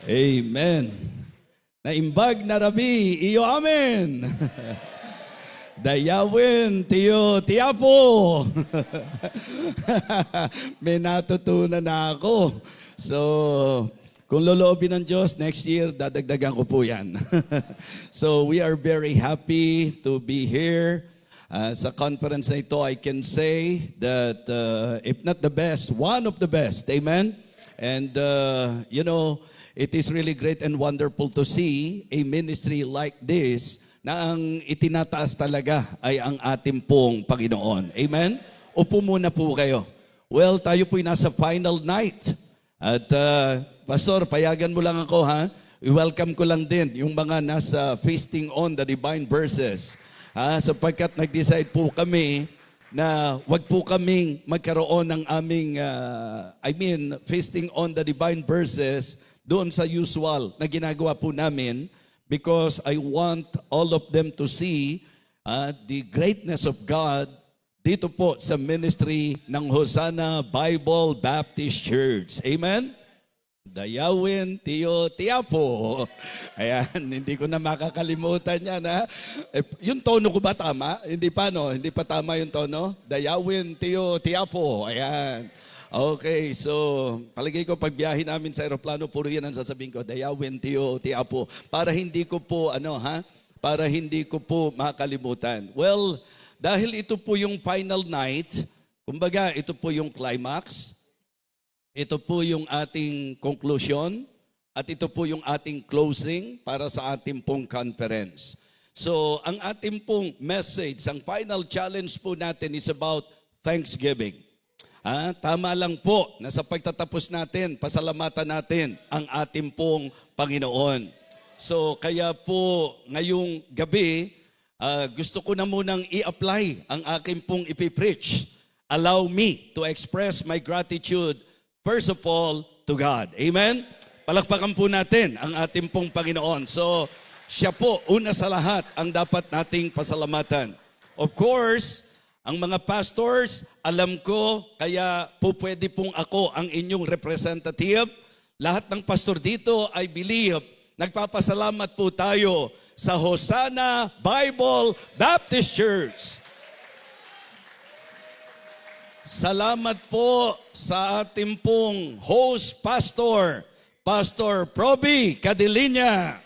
Amen. Naimbag na rabi, iyo amen. Dayawin, tiyo, tiyapo. May natutunan na ako. So, kung loloobin ng Diyos, next year, dadagdagan ko po yan. So, we are very happy to be here. Sa conference na ito, I can say that if not the best, one of the best. Amen? And, it is really great and wonderful to see a ministry like this na ang itinataas talaga ay ang ating pong Panginoon. Amen? Upo muna po kayo. Well, tayo po'y nasa final night. At Pastor, payagan mo lang ako ha. I-welcome ko lang din yung mga nasa feasting on the divine verses. Sapagkat nag-decide po kami na wag po kaming magkaroon ng aming, feasting on the divine verses doon sa usual na ginagawa po namin because I want all of them to see the greatness of God dito po sa ministry ng Hosanna Bible Baptist Church. Amen? Dayawin, tiyo, tiyapo. Ayan, hindi ko na makakalimutan yan. Ha? Yung tono ko ba tama? Hindi pa, no? Hindi pa tama yung tono? Dayawin, tiyo, tiyapo. Ayan. Okay, so palagay ko pagbiyahe namin sa aeroplano, puro yan ang sasabihin ko, Dayawin, tiyo, tiyapo. Para hindi ko po, para hindi ko po makalimutan. Well, dahil ito po yung final night, kumbaga ito po yung climax, ito po yung ating conclusion, at ito po yung ating closing para sa ating pong conference. So, ang ating pong message, ang final challenge po natin is about Thanksgiving. Tama lang po na sa pagtatapos natin, pasalamatan natin ang ating pong Panginoon. So kaya po ngayong gabi, gusto ko na munang i-apply ang aking pong ipipreach. Allow me to express my gratitude first of all to God. Amen? Palakpakan po natin ang ating pong Panginoon. So siya po una sa lahat ang dapat nating pasalamatan. Of course, ang mga pastors, alam ko, kaya po pwede pong ako ang inyong representative. Lahat ng pastor dito, I believe, nagpapasalamat po tayo sa Hosanna Bible Baptist Church. Salamat po sa ating pong host pastor, Pastor Proby Cadilinya.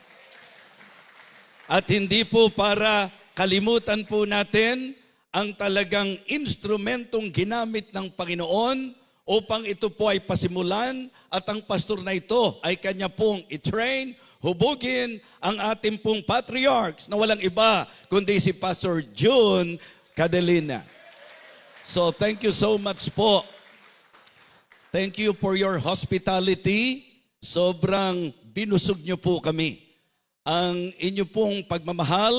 At hindi po para kalimutan po natin ang talagang instrumentong ginamit ng Panginoon upang ito po ay pasimulan at ang pastor na ito ay kanya pong i-train, hubugin ang ating pong patriarchs na walang iba kundi si Pastor June Cadelina. So thank you so much po. Thank you for your hospitality. Sobrang binusog niyo po kami. Ang inyo pong pagmamahal,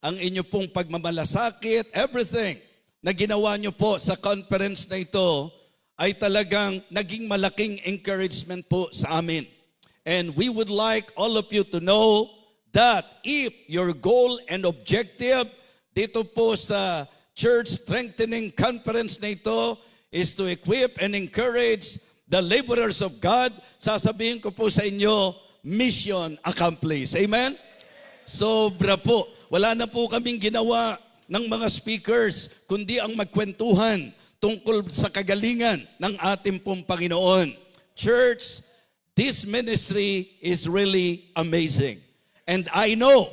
ang inyo pong pagmamalasakit, everything na ginawa nyo po sa conference na ito ay talagang naging malaking encouragement po sa amin. And we would like all of you to know that if your goal and objective dito po sa Church Strengthening Conference na ito is to equip and encourage the laborers of God, sasabihin ko po sa inyo, mission accomplished. Amen? Sobra po. Wala na po kaming ginawa ng mga speakers, kundi ang magkwentuhan tungkol sa kagalingan ng ating pong Panginoon. Church, this ministry is really amazing. And I know,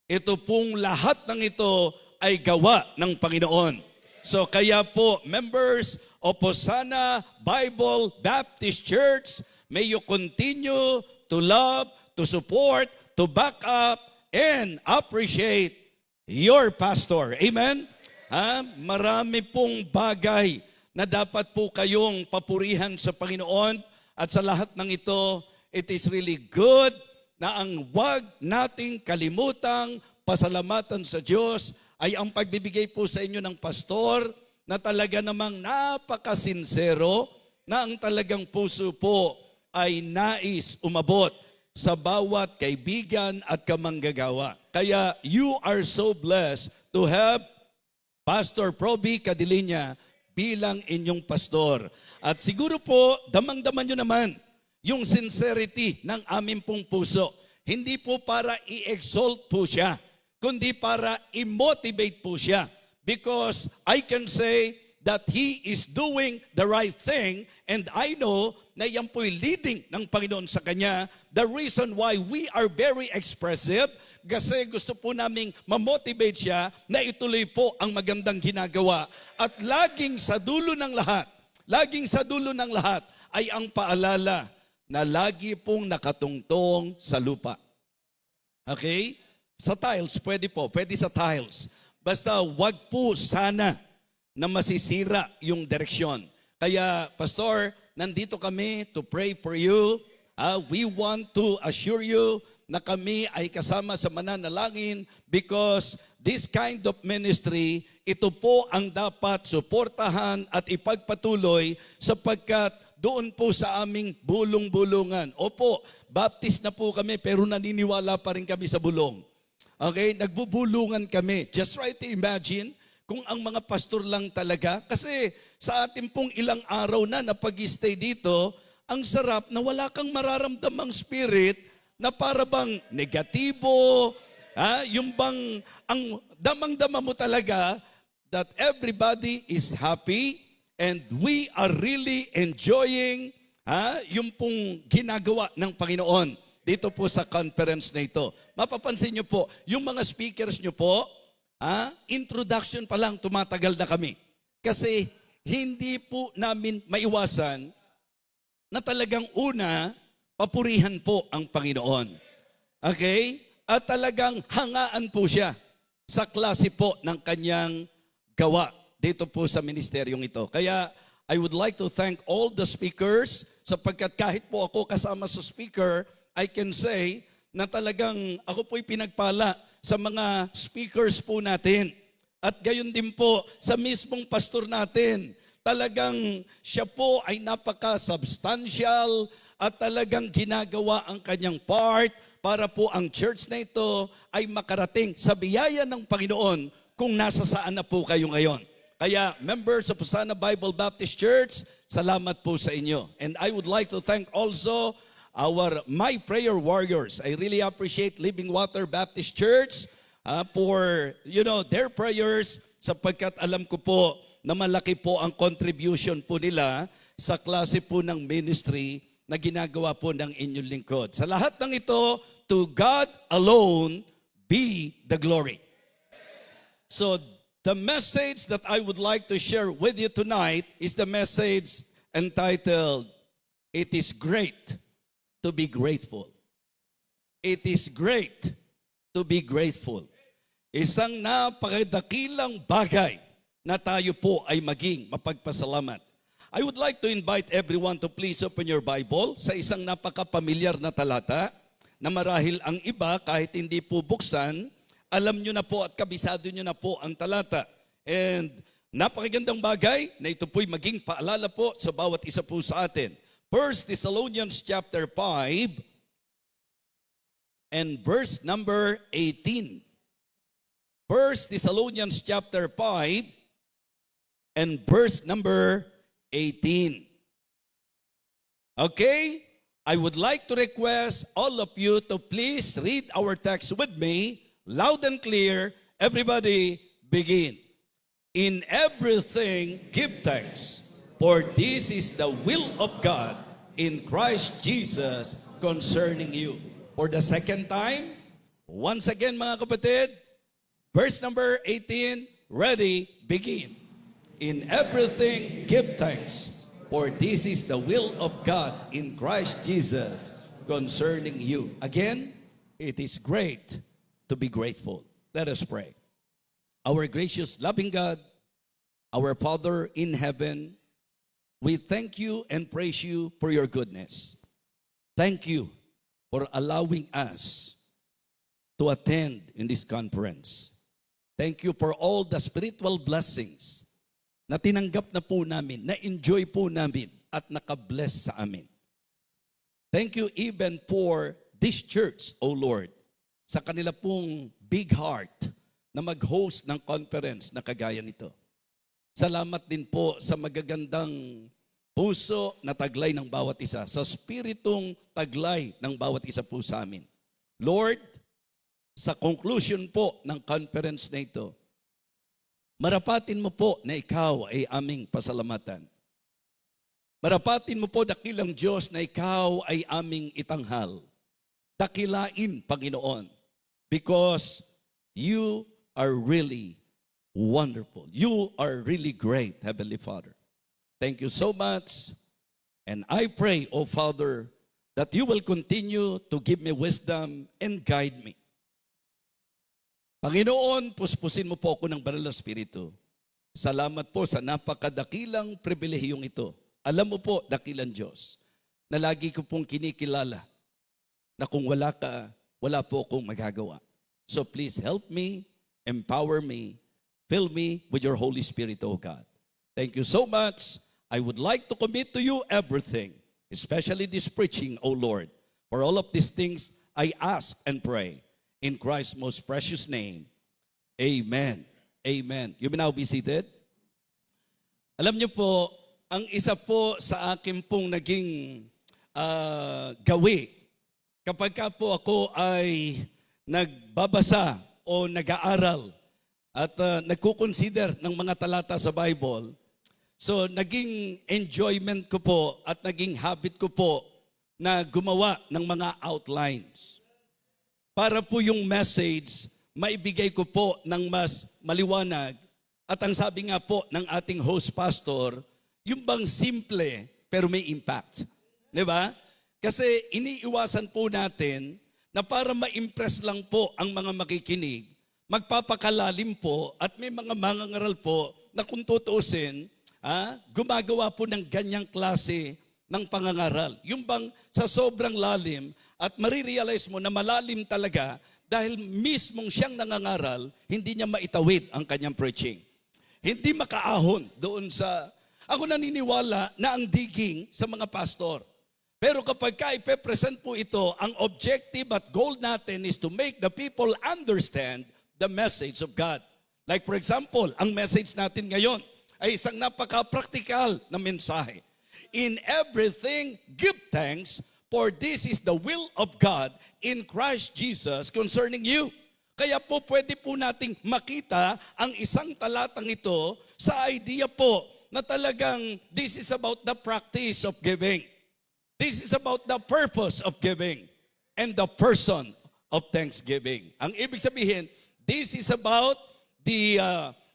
ito pong lahat ng ito ay gawa ng Panginoon. So kaya po, members of Hosanna Bible Baptist Church, may you continue to love, to support, to back up, and appreciate your pastor. Amen? Marami pong bagay na dapat po kayong papurihan sa Panginoon at sa lahat ng ito, it is really good na ang wag nating kalimutang pasalamatan sa Diyos ay ang pagbibigay po sa inyo ng pastor na talaga namang napakasinsero na ang talagang puso po ay nais umabot sa bawat kaibigan at kamanggagawa. Kaya you are so blessed to have Pastor Proby Cadilinya bilang inyong pastor. At siguro po, damang-daman nyo naman yung sincerity ng aming pong puso. Hindi po para i-exalt po siya, kundi para i-motivate po siya. Because I can say that He is doing the right thing and I know na yan po'y leading ng Panginoon sa Kanya. The reason why we are very expressive, kasi gusto po naming mamotivate siya na ituloy po ang magandang ginagawa. At laging sa dulo ng lahat ay ang paalala na lagi pong nakatungtong sa lupa. Okay? Sa tiles, pwede sa tiles. Basta wag po sana na masisira yung direksyon. Kaya, Pastor, nandito kami to pray for you. We want to assure you na kami ay kasama sa mananalangin because this kind of ministry, ito po ang dapat suportahan at ipagpatuloy sapagkat doon po sa aming bulong-bulungan. Opo, Baptist na po kami pero naniniwala pa rin kami sa bulong. Okay, nagbubulungan kami. Just try to imagine kung ang mga pastor lang talaga. Kasi sa ating pong ilang araw na pag-stay dito, ang sarap na wala kang mararamdamang spirit na para bang negatibo, yung bang ang damang-dama mo talaga that everybody is happy and we are really enjoying yung pong ginagawa ng Panginoon dito po sa conference na ito. Mapapansin nyo po, yung mga speakers nyo po, introduction pa lang tumatagal na kami. Kasi hindi po namin maiwasan na talagang una, papurihan po ang Panginoon. Okay? At talagang hangaan po siya sa klase po ng kanyang gawa dito po sa ministeryong ito. Kaya I would like to thank all the speakers sapagkat kahit po ako kasama sa speaker, I can say na talagang ako po'y pinagpala sa mga speakers po natin. At gayon din po sa mismong pastor natin. Talagang siya po ay napaka-substantial at talagang ginagawa ang kanyang part para po ang church na ito ay makarating sa biyaya ng Panginoon kung nasa saan na po kayo ngayon. Kaya members of Hosanna Bible Baptist Church, salamat po sa inyo. And I would like to thank also my prayer warriors. I really appreciate Living Water Baptist Church for their prayers sapagkat alam ko po na malaki po ang contribution po nila sa klase po ng ministry na ginagawa po ng inyong lingkod. Sa lahat ng ito, to God alone be the glory. So the message that I would like to share with you tonight is the message entitled, "It is great to be grateful." It is great to be grateful. Isang napakadakilang bagay na tayo po ay maging mapagpasalamat. I would like to invite everyone to please open your Bible sa isang napaka-pamilyar na talata na marahil ang iba kahit hindi po buksan, alam nyo na po at kabisado nyo na po ang talata. And napakagandang bagay na ito po'y maging paalala po sa bawat isa po sa atin. 1 Thessalonians chapter 5 and verse number 18. 1 Thessalonians chapter 5 and verse number 18. Okay? I would like to request all of you to please read our text with me, loud and clear. Everybody begin. In everything give thanks, for this is the will of God in Christ Jesus concerning you. For the second time, once again mga kapatid, verse number 18, ready, begin. In everything give thanks, for this is the will of God in Christ Jesus concerning you. Again, it is great to be grateful. Let us pray. Our gracious, loving God, our Father in heaven, we thank you and praise you for your goodness. Thank you for allowing us to attend in this conference. Thank you for all the spiritual blessings na tinanggap na po namin, na-enjoy po namin at nakabless sa amin. Thank you even for this church, O Lord, sa kanila pong big heart na mag-host ng conference na kagaya nito. Salamat din po sa magagandang puso na taglay ng bawat isa, sa spiritong taglay ng bawat isa po sa amin. Lord, sa conclusion po ng conference na ito, marapatin mo po na ikaw ay aming pasalamatan. Marapatin mo po, dakilang Diyos, na ikaw ay aming itanghal. Dakilain, Panginoon, because you are really wonderful. You are really great, Heavenly Father. Thank you so much. And I pray, O Father, that you will continue to give me wisdom and guide me. Panginoon, puspusin mo po ako ng banal na Espiritu. Salamat po sa napakadakilang pribilehiyong ito. Alam mo po, dakilang Diyos, na lagi ko pong kinikilala na kung wala ka, wala po akong magagawa. So please help me, empower me, fill me with your Holy Spirit, O God. Thank you so much. I would like to commit to you everything, especially this preaching, O Lord. For all of these things, I ask and pray in Christ's most precious name. Amen. Amen. You may now be seated. Alam niyo po, ang isa po sa akin pong naging gawi, kapag ka po ako ay nagbabasa o nag-aaral at nagkukonsider ng mga talata sa Bible, so naging enjoyment ko po at naging habit ko po na gumawa ng mga outlines. Para po yung message, maibigay ko po ng mas maliwanag. At ang sabi nga po ng ating host pastor, yung bang simple pero may impact. Di ba? Kasi iniiwasan po natin na para ma-impress lang po ang mga makikinig, magpapakalalim po at may mga mangangaral po na kung tutuusin, gumagawa po ng ganyang klase ng pangangaral. Yung bang sa sobrang lalim at marirealize mo na malalim talaga dahil mismong siyang nangangaral, hindi niya maitawid ang kanyang preaching. Hindi makaahon doon sa... Ako naniniwala na ang digging sa mga pastor. Pero kapag ipe-present po ito, ang objective at goal natin is to make the people understand the message of God. Like for example, ang message natin ngayon ay isang napaka-practical na mensahe. In everything, give thanks, for this is the will of God in Christ Jesus concerning you. Kaya po pwede po nating makita ang isang talatang ito sa idea po na talagang this is about the practice of giving. This is about the purpose of giving and the person of thanksgiving. Ang ibig sabihin, this is about the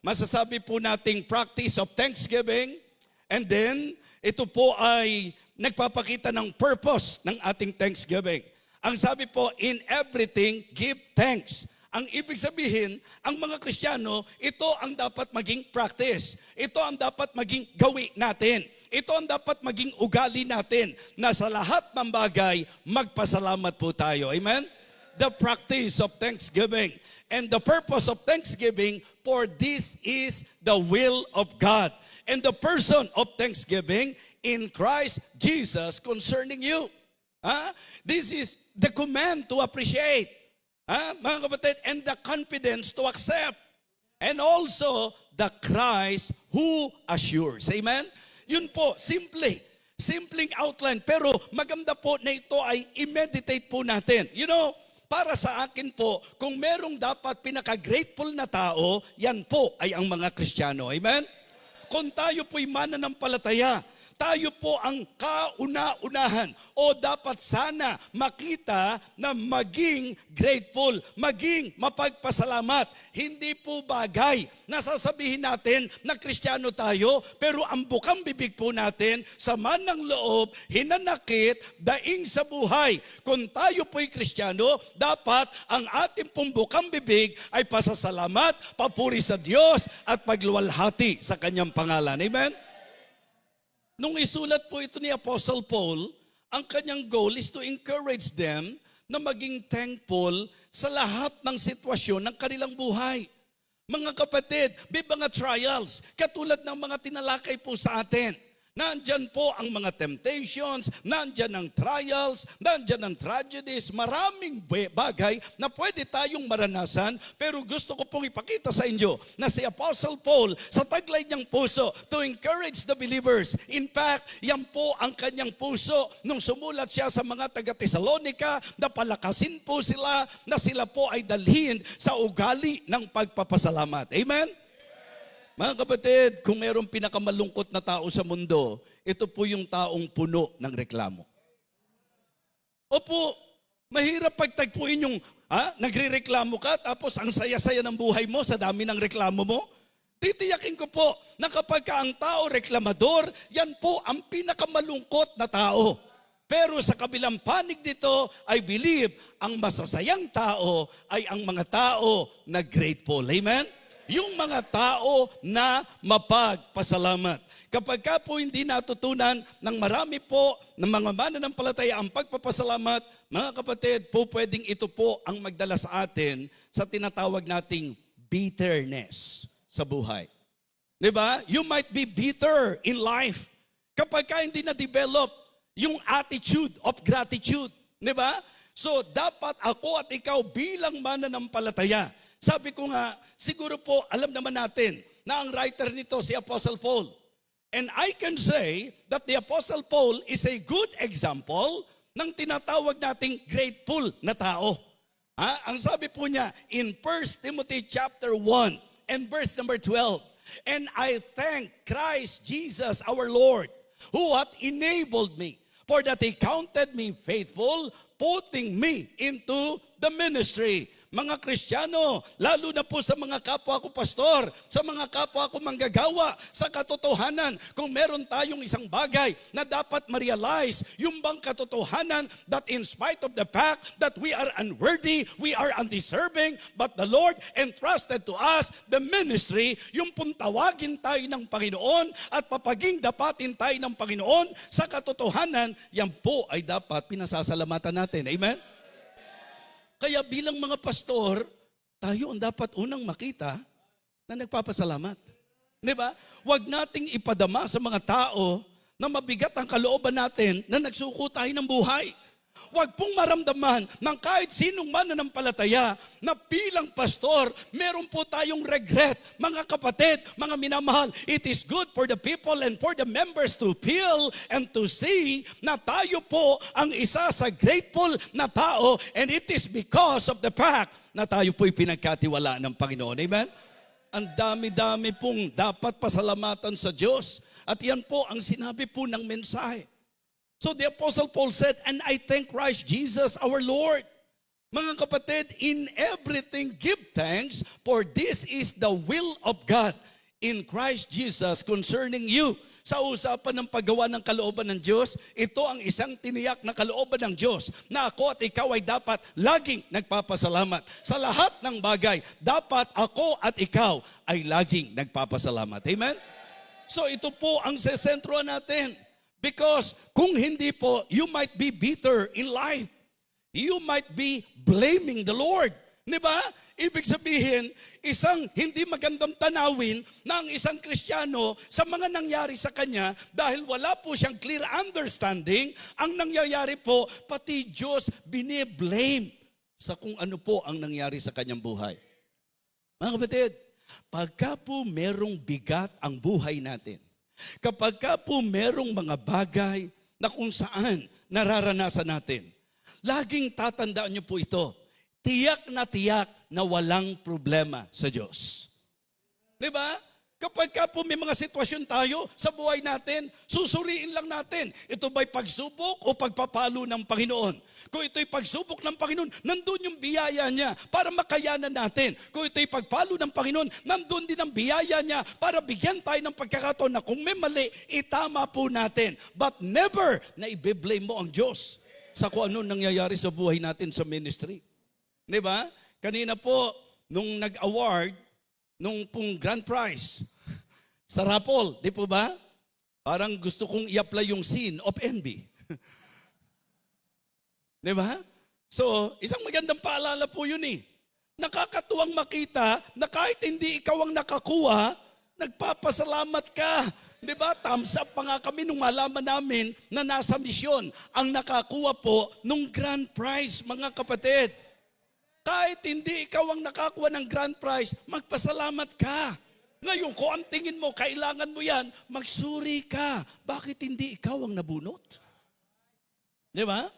masasabi po nating practice of thanksgiving, and then ito po ay nagpapakita ng purpose ng ating thanksgiving. Ang sabi po, in everything, give thanks. Ang ibig sabihin, ang mga Kristiyano, ito ang dapat maging practice. Ito ang dapat maging gawi natin. Ito ang dapat maging ugali natin na sa lahat ng bagay, magpasalamat po tayo. Amen? The practice of thanksgiving. And the purpose of thanksgiving, for this is the will of God. And the person of thanksgiving in Christ Jesus concerning you. This is the command to appreciate. Mga kapatid, and the confidence to accept. And also, the Christ who assures. Amen? Yun po, simpleng outline. Pero maganda po na ito ay i-meditate po natin. You know, para sa akin po, kung merong dapat pinaka-grateful na tao, yan po ay ang mga Kristiyano. Amen? Kung tayo po'y mananampalataya, tayo po ang kauna-unahan o dapat sana makita na maging grateful, maging mapagpasalamat. Hindi po bagay na sasabihin natin na Kristiyano tayo, pero ang bukang bibig po natin, sama ng loob, hinanakit, daing sa buhay. Kung tayo po'y Kristiyano, dapat ang ating pong bukang bibig ay pasasalamat, papuri sa Diyos at pagluwalhati sa kanyang pangalan. Amen? Nung isulat po ito ni Apostle Paul, ang kanyang goal is to encourage them na maging thankful sa lahat ng sitwasyon ng kanilang buhay. Mga kapatid, may mga trials, katulad ng mga tinalakay po sa atin, Nandyan po ang mga temptations, nandyan ang trials, nandyan ang tragedies, maraming bagay na pwede tayong maranasan. Pero gusto ko pong ipakita sa inyo na si Apostle Paul sa taglay niyang puso to encourage the believers. In fact, yan po ang kanyang puso nung sumulat siya sa mga taga-Tesalonica na palakasin po sila na sila po ay dalhin sa ugali ng pagpapasalamat. Amen? Mga kapatid, kung mayroong pinakamalungkot na tao sa mundo, ito po yung taong puno ng reklamo. Opo, mahirap pagtagpuin yung nagre-reklamo ka tapos ang saya-saya ng buhay mo sa dami ng reklamo mo. Titiyakin ko po na kapag ka ang tao reklamador, yan po ang pinakamalungkot na tao. Pero sa kabilang panig dito, I believe, ang masasayang tao ay ang mga tao na grateful. Amen? Yung mga tao na mapagpasalamat. Kapag ka po hindi natutunan ng marami po ng mga mananampalataya ang pagpapasalamat, mga kapatid, po pwedeng ito po ang magdala sa atin sa tinatawag nating bitterness sa buhay. Diba? You might be bitter in life kapag ka hindi na-develop yung attitude of gratitude. Diba? So, dapat ako at ikaw bilang mananampalataya, sabi ko nga, siguro po alam naman natin na ang writer nito si Apostle Paul. And I can say that the Apostle Paul is a good example ng tinatawag nating grateful na tao. Ang sabi po niya in 1 Timothy chapter 1 and verse number 12, and I thank Christ Jesus our Lord, who hath enabled me, for that he counted me faithful, putting me into the ministry. Mga Kristiyano, lalo na po sa mga kapwa ko pastor, sa mga kapwa ko manggagawa, sa katotohanan, kung meron tayong isang bagay na dapat ma-realize, yung bang katotohanan that in spite of the fact that we are unworthy, we are undeserving, but the Lord entrusted to us the ministry, yung puntawagin tayo ng Panginoon at papaging dapatin tayo ng Panginoon, sa katotohanan, yan po ay dapat pinasasalamatan natin. Amen? Kaya bilang mga pastor, tayo ang dapat unang makita na nagpapasalamat. Diba? Huwag nating ipadama sa mga tao na mabigat ang kalooban natin na nagsuko tayo ng buhay. Huwag pong maramdaman ng kahit sinong mananampalataya na bilang pastor, meron po tayong regret. Mga kapatid, mga minamahal, it is good for the people and for the members to feel and to see na tayo po ang isa sa grateful na tao, and it is because of the fact na tayo po'y pinagkatiwalaan ng Panginoon. Amen? Ang dami-dami pong dapat pasalamatan sa Diyos. At yan po ang sinabi po ng mensahe. So the Apostle Paul said, and I thank Christ Jesus our Lord. Mga kapatid, in everything give thanks, for this is the will of God in Christ Jesus concerning you. Sa usapan ng paggawa ng kalooban ng Diyos, ito ang isang tiniyak na kalooban ng Diyos na ako at ikaw ay dapat laging nagpapasalamat. Sa lahat ng bagay, dapat ako at ikaw ay laging nagpapasalamat. Amen? So ito po ang sesentro natin. Because kung hindi po, you might be bitter in life. You might be blaming the Lord. Diba? Ibig sabihin, isang hindi magandang tanawin ng isang Kristiyano sa mga nangyari sa kanya dahil wala po siyang clear understanding. Ang nangyayari po, pati Diyos bine-blame sa kung ano po ang nangyari sa kanyang buhay. Mga kapatid, pagka po merong bigat ang buhay natin, kapag ka po merong mga bagay na kung saan nararanasan natin, laging tatandaan niyo po ito, tiyak na walang problema sa Diyos. Diba? Kapag ka po may mga sitwasyon tayo sa buhay natin, susuriin lang natin, ito ba'y pagsubok o pagpapalo ng Panginoon? Kung ito'y pagsubok ng Panginoon, nandun yung biyaya niya para makayanan natin. Kung ito'y pagpalo ng Panginoon, nandun din ang biyaya niya para bigyan tayo ng pagkakataon na kung may mali, itama po natin. But never na i-blame mo ang Diyos sa kung ano nangyayari sa buhay natin sa ministry. Diba? Kanina po, nung nag-award, nung pong grand prize sa raffle, di po ba? Parang gusto kong i-apply yung sin of envy. Di ba? So, isang magandang paalala po yun eh. Nakakatuwang makita na kahit hindi ikaw ang nakakuha, nagpapasalamat ka. Di ba? Thumbs up pa nga kami nung malaman namin na nasa misyon ang nakakuha po nung grand prize, mga kapatid. Kahit hindi ikaw ang nakakuha ng grand prize, magpasalamat ka. Ngayon, kung ang tingin mo, kailangan mo yan, magsuri ka. Bakit hindi ikaw ang nabunot? Di ba?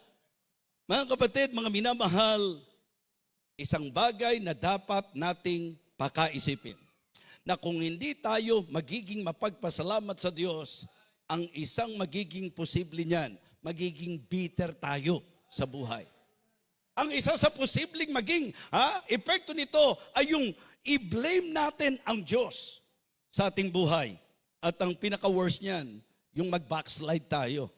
Mga kapatid, mga minamahal, isang bagay na dapat nating pakaisipin. Na kung hindi tayo magiging mapagpasalamat sa Diyos, ang isang magiging posible niyan, magiging bitter tayo sa buhay. Ang isa sa posibleng maging epekto nito ay yung i-blame natin ang Diyos sa ating buhay. At ang pinaka-worst niyan, yung mag-backslide tayo.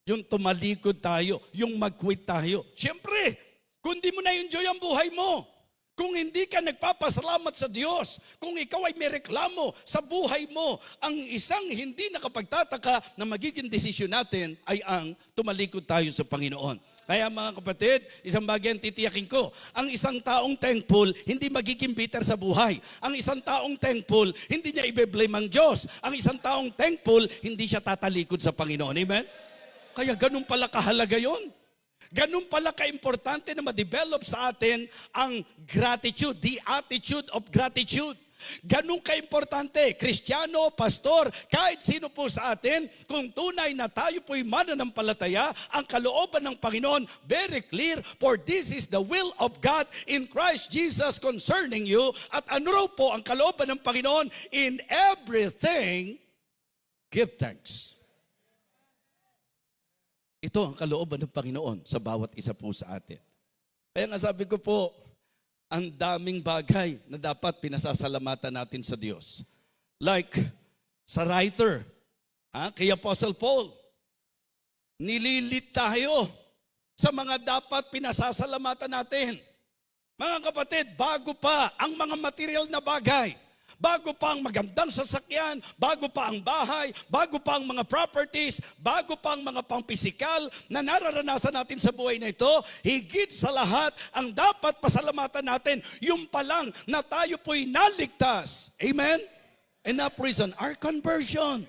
Yung tumalikod tayo, yung mag-quit tayo. Siyempre, kung di mo na-enjoy ang buhay mo, kung hindi ka nagpapasalamat sa Diyos, kung ikaw ay may reklamo sa buhay mo, ang isang hindi nakapagtataka na magiging desisyon natin ay ang tumalikod tayo sa Panginoon. Kaya mga kapatid, isang bagay ang titiyakin ko, ang isang taong thankful, hindi magiging bitter sa buhay. Ang isang taong thankful, hindi niya i-blame ang Diyos. Ang isang taong thankful, hindi siya tatalikod sa Panginoon. Amen? Kaya ganun pala kahalaga yun. Ganun pala ka-importante na ma-develop sa atin ang gratitude, the attitude of gratitude. Ganun ka-importante, Kristiyano, pastor, kahit sino po sa atin, kung tunay na tayo po'y mananampalataya, ang kalooban ng Panginoon, very clear, for this is the will of God in Christ Jesus concerning you. At ano raw po ang kalooban ng Panginoon? In everything, give thanks. Ito ang kalooban ng Panginoon sa bawat isa po sa atin. Kaya nga sabi ko po, ang daming bagay na dapat pinasasalamatan natin sa Diyos. Like sa writer, kay Apostle Paul, nililit tayo sa mga dapat pinasasalamatan natin. Mga kapatid, bago pa ang mga material na bagay, bago pa ang magandang sasakyan, bago pa ang bahay, bago pa ang mga properties, bago pa ang mga pampisikal na nararanasan natin sa buhay na ito, higit sa lahat, ang dapat pasalamatan natin, yung palang na tayo po'y naligtas. Amen? And na prison, our conversion.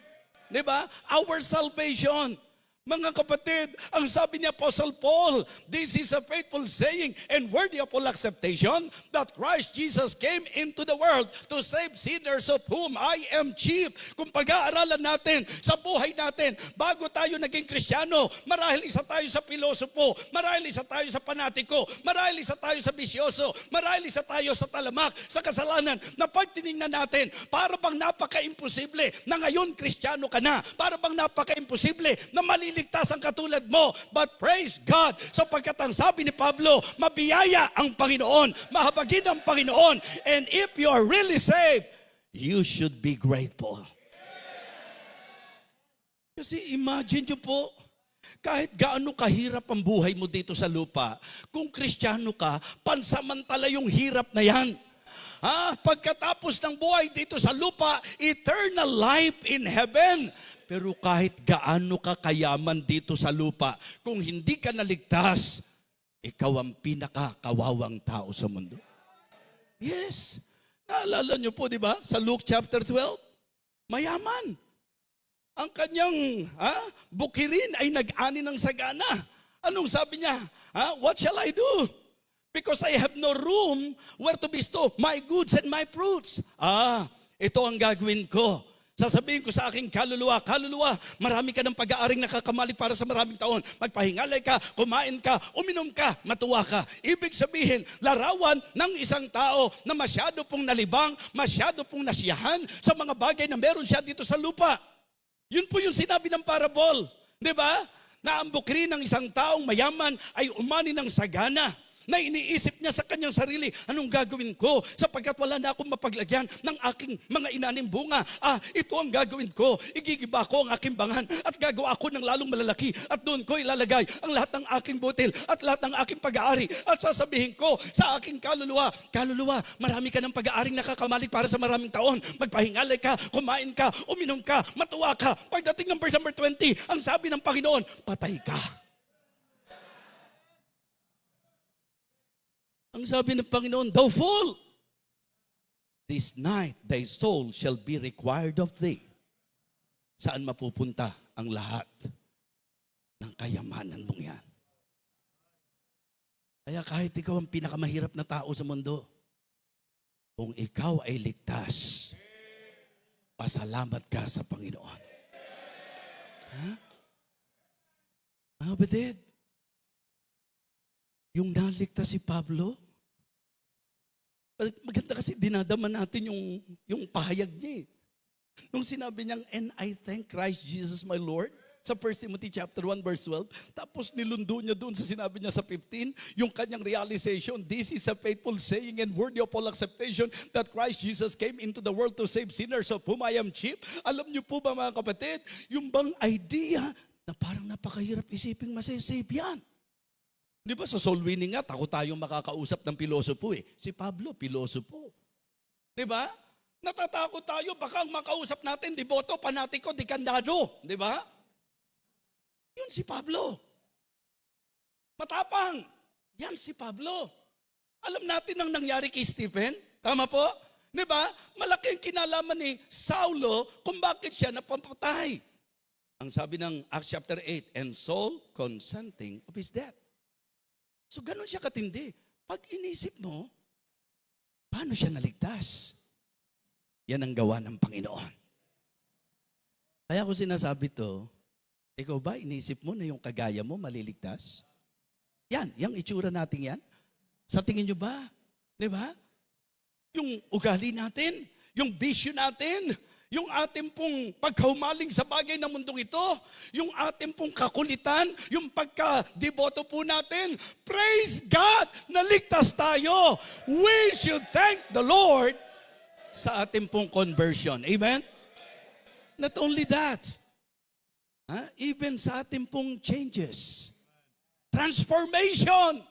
Diba? Our salvation. Mga kapatid, ang sabi ni Apostle Paul, this is a faithful saying and worthy of all acceptation that Christ Jesus came into the world to save sinners of whom I am chief. Kung pag-aaralan natin sa buhay natin, bago tayo naging Kristiyano, marahil isa tayo sa pilosopo, marahil isa tayo sa panatiko, marahil isa tayo sa bisyoso, marahil isa tayo sa talamak, sa kasalanan, na pag tinignan natin, para bang napaka-imposible na ngayon Kristiyano ka na, para bang napaka-imposible na maliligtas ang katulad mo. But praise God, sapagkat ang sabi ni Pablo, mabiyaya ang Panginoon, mahabagin ang Panginoon, and if you are really saved, you should be grateful. Kasi imagine nyo po, kahit gaano kahirap ang buhay mo dito sa lupa, kung Kristiyano ka, pansamantala yung hirap na yan. Pagkatapos ng buhay dito sa lupa, eternal life in heaven. Pero kahit gaano ka kayaman dito sa lupa, kung hindi ka naligtas, ikaw ang pinakakawawang tao sa mundo. Yes. Naalala nyo po, di ba? Sa Luke chapter 12, mayaman. Ang kanyang bukirin ay nag-ani ng sagana. Anong sabi niya? What shall I do? Because I have no room where to bestow my goods and my fruits. Ito ang gagawin ko. Sasabihin ko sa aking kaluluwa, marami ka ng pag-aaring nakakamalig para sa maraming taon. Magpahingalay ka, kumain ka, uminom ka, matuwa ka. Ibig sabihin, larawan ng isang tao na masyado pong nalibang, masyado pong nasiyahan sa mga bagay na meron siya dito sa lupa. Yun po yung sinabi ng parable. Di ba? Na ang bukirin ng isang taong mayaman ay umani ng sagana. Na iniisip niya sa kanyang sarili, anong gagawin ko sapagkat wala na akong mapaglagyan ng aking mga inanim bunga. Ito ang gagawin ko. Igigiba ko ang aking bangan at gagawa ako ng lalong malalaki at doon ko ilalagay ang lahat ng aking butil at lahat ng aking pag-aari at sasabihin ko sa aking kaluluwa, marami ka ng pag-aaring nakakamalig para sa maraming taon. Magpahingalay ka, kumain ka, uminom ka, matuwa ka. Pagdating ng verse number 20, ang sabi ng Panginoon, patay ka. Ang sabi ng Panginoon, thou fool, this night thy soul shall be required of thee. saan mapupunta ang lahat ng kayamanan mong yan. Kaya kahit ikaw ang pinakamahirap na tao sa mundo, kung ikaw ay ligtas, pasalamat ka sa Panginoon. Ha? Mga kapatid, yung naligtas si Pablo, maganda kasi dinadama natin yung pahayag niya. Nung sinabi niyang, and I thank Christ Jesus my Lord, sa 1 Timothy chapter 1 verse 12, tapos nilundo niya doon sa sinabi niya sa 15, yung kanyang realization, this is a faithful saying and worthy of all acceptation that Christ Jesus came into the world to save sinners of whom I am chief. Alam niyo po ba mga kapatid, yung bang idea na parang napakahirap isiping masasave yan. Di ba sa soul winning nga, tako tayong makakausap ng pilosopo eh. Si Pablo, pilosopo. Di ba? Natatakot tayo, baka ang makausap natin, deboto, panatiko, dikandado. Di ba? Yun si Pablo. Matapang. Yan si Pablo. Alam natin ang nangyari kay Stephen. Tama po? Di ba? Malaking kinalaman ni Saulo kung bakit siya napapatay. Ang sabi ng Acts chapter 8, and Saul consenting of his death. So ganun siya katindi. Pag inisip mo, paano siya naligtas? Yan ang gawa ng Panginoon. Kaya ko sinasabi to, ikaw ba inisip mo na yung kagaya mo maliligtas? Yan, yung itsura natin yan. Sa tingin nyo ba? Di ba? Yung ugali natin, yung bisyo natin, yung ating pong pagkahumaling sa bagay ng mundong ito, yung ating pong kakulitan, yung pagka-deboto po natin. Praise God! Naligtas tayo! We should thank the Lord sa ating pong conversion. Amen? Not only that, even sa ating pong changes, transformation.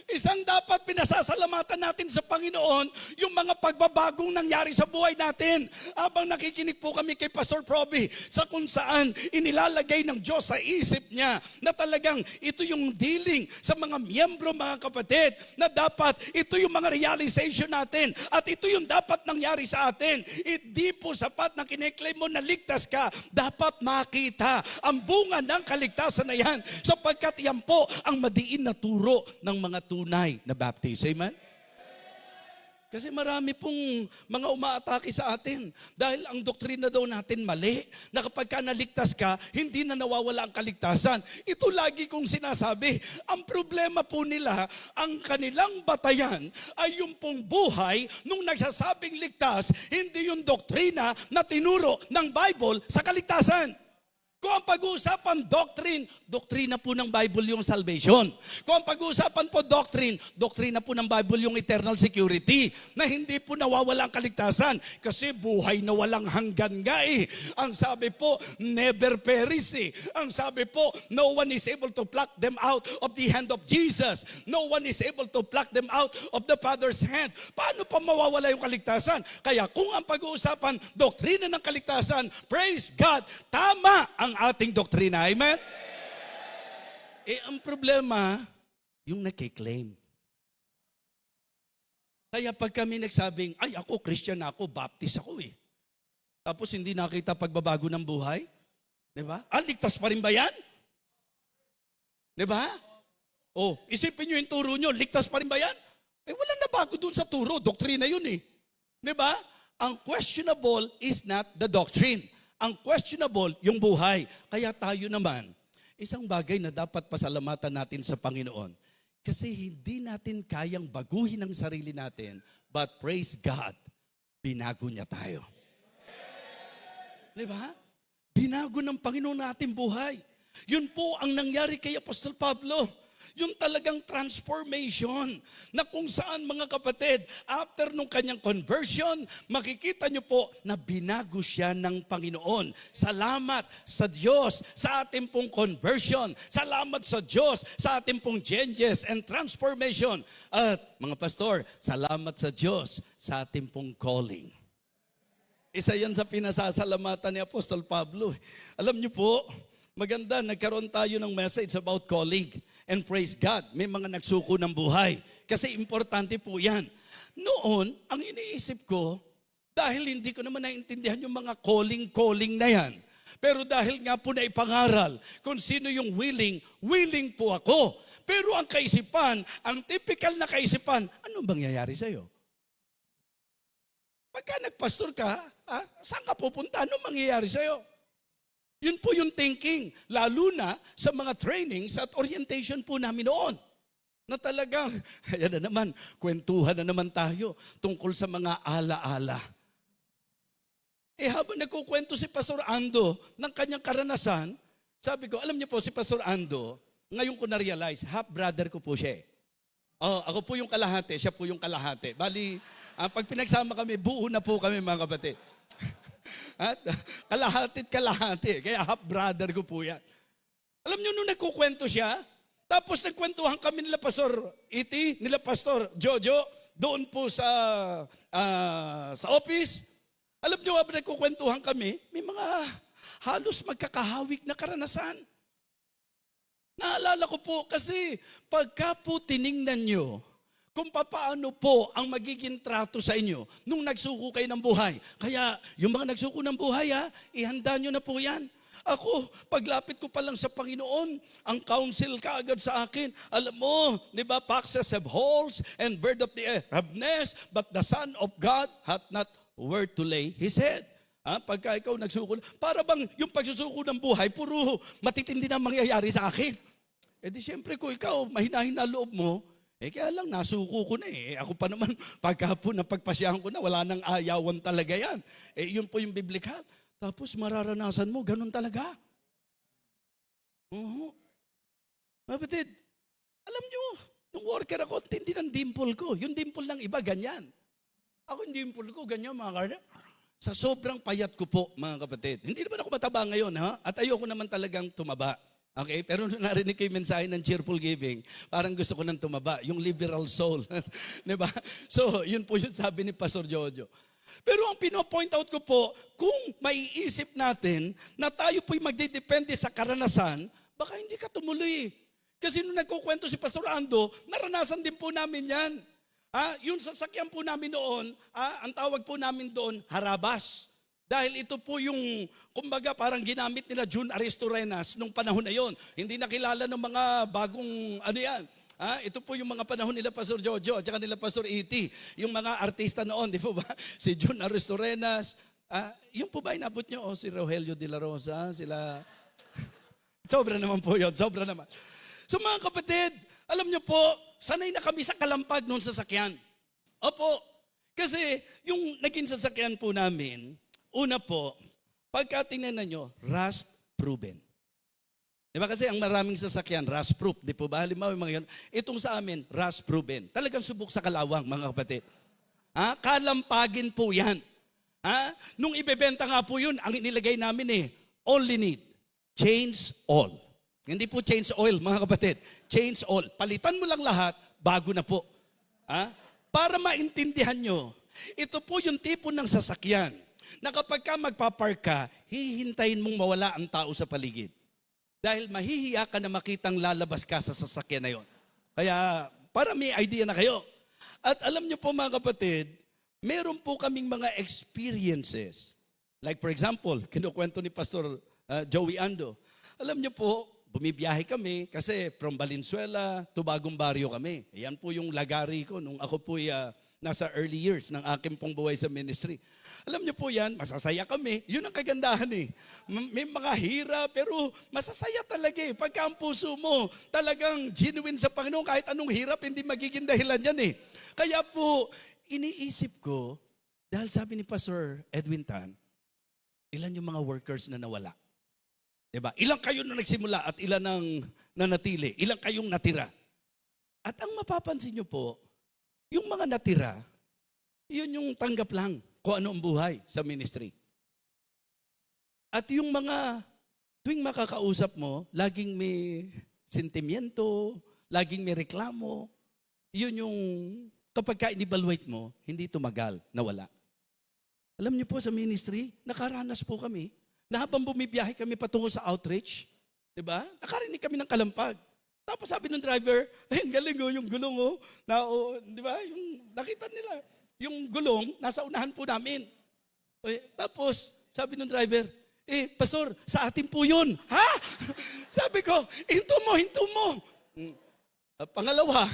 Isang dapat pinasasalamatan natin sa Panginoon yung mga pagbabagong nangyari sa buhay natin. Habang nakikinig po kami kay Pastor Proby sa kung saan inilalagay ng Diyos sa isip niya na talagang ito yung dealing sa mga miyembro, mga kapatid, na dapat ito yung mga realization natin at ito yung dapat nangyari sa atin. Hindi po sapat na kiniklaim mo na ligtas ka. Dapat makita ang bunga ng kaligtasan na yan sapagkat yan po ang madiin na turo ng mga tunay na baptism. Amen? Kasi marami pong mga umaatake sa atin dahil ang doktrina daw natin mali, na kapag ka naligtas ka, hindi na nawawala ang kaligtasan. Ito lagi kong sinasabi. Ang problema po nila, ang kanilang batayan ay yung pong buhay nung nagsasabing ligtas, hindi yung doktrina na tinuro ng Bible sa kaligtasan. Kung ang pag-uusapan doctrine, doktrina po ng Bible yung salvation. Kung ang pag-uusapan po doctrine, doktrina po ng Bible yung eternal security, na hindi po nawawala ang kaligtasan. Kasi buhay na walang hanggan nga eh. Ang sabi po, never perish eh. Ang sabi po, no one is able to pluck them out of the hand of Jesus. No one is able to pluck them out of the Father's hand. Paano pa mawawala yung kaligtasan? Kaya kung ang pag-uusapan, doktrina ng kaligtasan, praise God, tama ang ating doktrina. Amen? Ang problema, yung nakiklaim. Kaya pag kami nagsabing, ay ako, Christian ako, Baptist ako eh. Tapos hindi nakita pagbabago ng buhay. Diba? Ligtas pa rin ba yan? Diba? Isipin nyo yung turo nyo, ligtas pa rin ba yan? Walang nabago dun sa turo, doktrina yun eh. Diba? Ang questionable is not the doctrine. Ang questionable, yung buhay. Kaya tayo naman, isang bagay na dapat pasalamatan natin sa Panginoon. Kasi hindi natin kayang baguhin ang sarili natin, but praise God, binago niya tayo. Diba? Binago ng Panginoon natin buhay. Yun po ang nangyari kay Apostol Pablo. Yung talagang transformation na kung saan, mga kapatid, after nung kanyang conversion, makikita nyo po na binago siya ng Panginoon. Salamat sa Diyos sa ating pong conversion. Salamat sa Diyos sa ating pong changes and transformation. At mga pastor, salamat sa Diyos sa ating pong calling. Isa yan sa pinasasalamatan ni Apostol Pablo. Alam nyo po, maganda, nagkaroon tayo ng message about calling. And praise God, may mga nagsuko ng buhay. Kasi importante po yan. Noon, ang iniisip ko, dahil hindi ko naman naintindihan yung mga calling na yan. Pero dahil nga po na ipangaral kung sino yung willing, willing po ako. Pero ang kaisipan, ang typical na kaisipan, anong mangyayari sa'yo? Pagka nagpastor ka, saan ka pupunta? Anong mangyayari sa'yo? Yun po yung thinking, lalo na sa mga trainings at orientation po namin noon. Na talagang, ayan na naman, kwentuhan na naman tayo tungkol sa mga ala-ala. Habang nagkukwento si Pastor Ando ng kanyang karanasan, sabi ko, alam niyo po si Pastor Ando, ngayon ko na-realize, half-brother ko po siya. Ako po yung kalahati, siya po yung kalahati. Bali, pag pinagsama kami, buo na po kami mga kapatid. At kalahati. Kaya half-brother ko po yan. Alam niyo, nung nagkukwento siya, tapos nagkwentuhan kami nila Pastor Iti, nila Pastor Jojo, doon po sa office. Alam niyo, habang nagkukwentuhan kami, may mga halos magkakahawig na karanasan. Naalala ko po kasi pagka po tiningnan nyo, kung paano po ang magiging trato sa inyo nung nagsuko kayo ng buhay. Kaya yung mga nagsuko ng buhay, ihanda nyo na po yan. Ako, paglapit ko pa lang sa Panginoon, ang counsel kaagad sa akin, alam mo, di ba, foxes have holes and bird of the air have nests, but the Son of God hath not where to lay his head. Pagka ikaw nagsuko, para bang yung pagsusuko ng buhay, puro matitindi na mangyayari sa akin. Di siyempre kung ikaw, mahinahin na loob mo, kaya lang, nasuko ko na . Ako pa naman, pagka po napagpasyahan ko na, wala nang ayawan talaga yan. Yun po yung biblikal. Tapos mararanasan mo, ganun talaga. Kapatid, alam nyo, nung worker ako, tindi ng dimple ko. Yung dimple ng iba, ganyan. Ako yung dimple ko, ganyan mga karna. Sa sobrang payat ko po, mga kapatid. Hindi naman ako mataba ngayon, At ayoko naman talagang tumaba. Okay, pero nung narinig ko yung mensahe ng cheerful giving, parang gusto ko nang tumaba, yung liberal soul. Diba? So, yun po yung sabi ni Pastor Jojo. Pero ang pino-point out ko po, kung maiisip natin na tayo po'y magdidepende sa karanasan, baka hindi ka tumuloy. Kasi nung nagkukwento si Pastor Ando, naranasan din po namin yan. Yung sasakyan po namin noon, ang tawag po namin doon, harabas. Dahil ito po yung, kumbaga parang ginamit nila June Aristorenas nung panahon na yon. Hindi nakilala ng mga bagong yan. Ito po yung mga panahon nila Pastor Jojo at saka nila Pastor E.T. Yung mga artista noon, di po ba? Si June Aristorenas. Yung po ba inabot nyo? Si Rogelio de la Rosa, sila. Sobra naman po yun, sobra naman. So mga kapatid, alam nyo po, sanay na kami sa kalampag noong sasakyan. Opo, kasi yung naging sasakyan po namin, una po, pagka tingnan nyo, rust-proven. Diba kasi ang maraming sasakyan, rust-proof. Di po ba? Halimbawa yung mga yan. Itong sa amin, rust-proven. Talagang subok sa kalawang, mga kapatid. Kalampagin po yan. Nung ibebenta nga po yun, ang inilagay namin only need, change all. Hindi po change oil, mga kapatid. Change all. Palitan mo lang lahat, bago na po. Para maintindihan nyo, ito po yung tipo ng sasakyan na kapag ka magpapark ka, hihintayin mong mawala ang tao sa paligid. Dahil mahihiya ka na makitang lalabas ka sa sasakyan na yon. Kaya, para may idea na kayo. At alam nyo po mga kapatid, meron po kaming mga experiences. Like for example, kinukwento ni Pastor Joey Ando. Alam nyo po, bumibiyahe kami kasi from Valenzuela to Bagong Barrio kami. Yan po yung lagari ko nung ako po nasa early years ng aking pong buhay sa ministry. Alam niyo po yan, masasaya kami. Yun ang kagandahan May mga hira, pero masasaya talaga Pagka ang puso mo talagang genuine sa Panginoon, kahit anong hirap, hindi magiging dahilan yan Kaya po, iniisip ko, dahil sabi ni Pastor Edwin Tan, ilan yung mga workers na nawala? Diba? Ilang kayo na nagsimula at ilan ang nanatili? Ilang kayong natira? At ang mapapansin niyo po, yung mga natira, yun yung tanggap lang kung ano ang buhay sa ministry. At yung mga tuwing makakausap mo, laging may sentimiento, laging may reklamo, yun yung kapag ka-evaluate mo, hindi tumagal, nawala. Alam niyo po sa ministry, nakaranas po kami na habang bumibiyahe kami patungo sa outreach, diba? Nakarinig kami ng kalampag. Tapos sabi ng driver, ay, galing yung gulong diba? Yung nakita nila, yung gulong, nasa unahan po namin. Tapos, sabi ng driver, Pastor, sa atin po yun. Ha? Sabi ko, hinto mo, hinto mo. Pangalawa,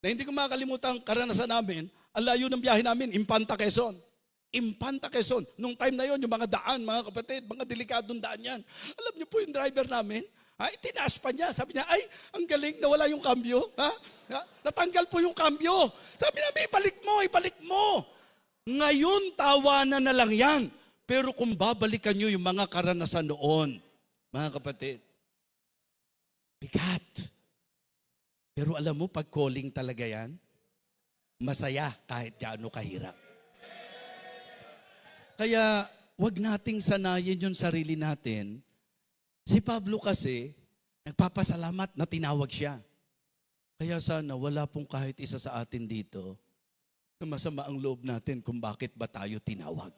na hindi ko makakalimutan ang karanasan namin, ang layo ng biyahe namin, Impanta, Quezon. Impanta, Quezon. Nung time na yon, yung mga daan, mga kapatid, mga delikadong daan yan. Alam niyo po yung driver namin, tinaas pa niya. Sabi niya, ay, ang galing, nawala yung kambyo. Natanggal po yung kambyo. Sabi namin, ibalik mo. Ngayon, tawanan na lang yan. Pero kung babalikan niyo yung mga karanasan noon, mga kapatid, bigat. Pero alam mo, pag calling talaga yan, masaya kahit gaano kahirap. Kaya, wag nating sanayin yung sarili natin. Si Pablo kasi, nagpapasalamat na tinawag siya. Kaya sana wala pong kahit isa sa atin dito na masama ang loob natin kung bakit ba tayo tinawag.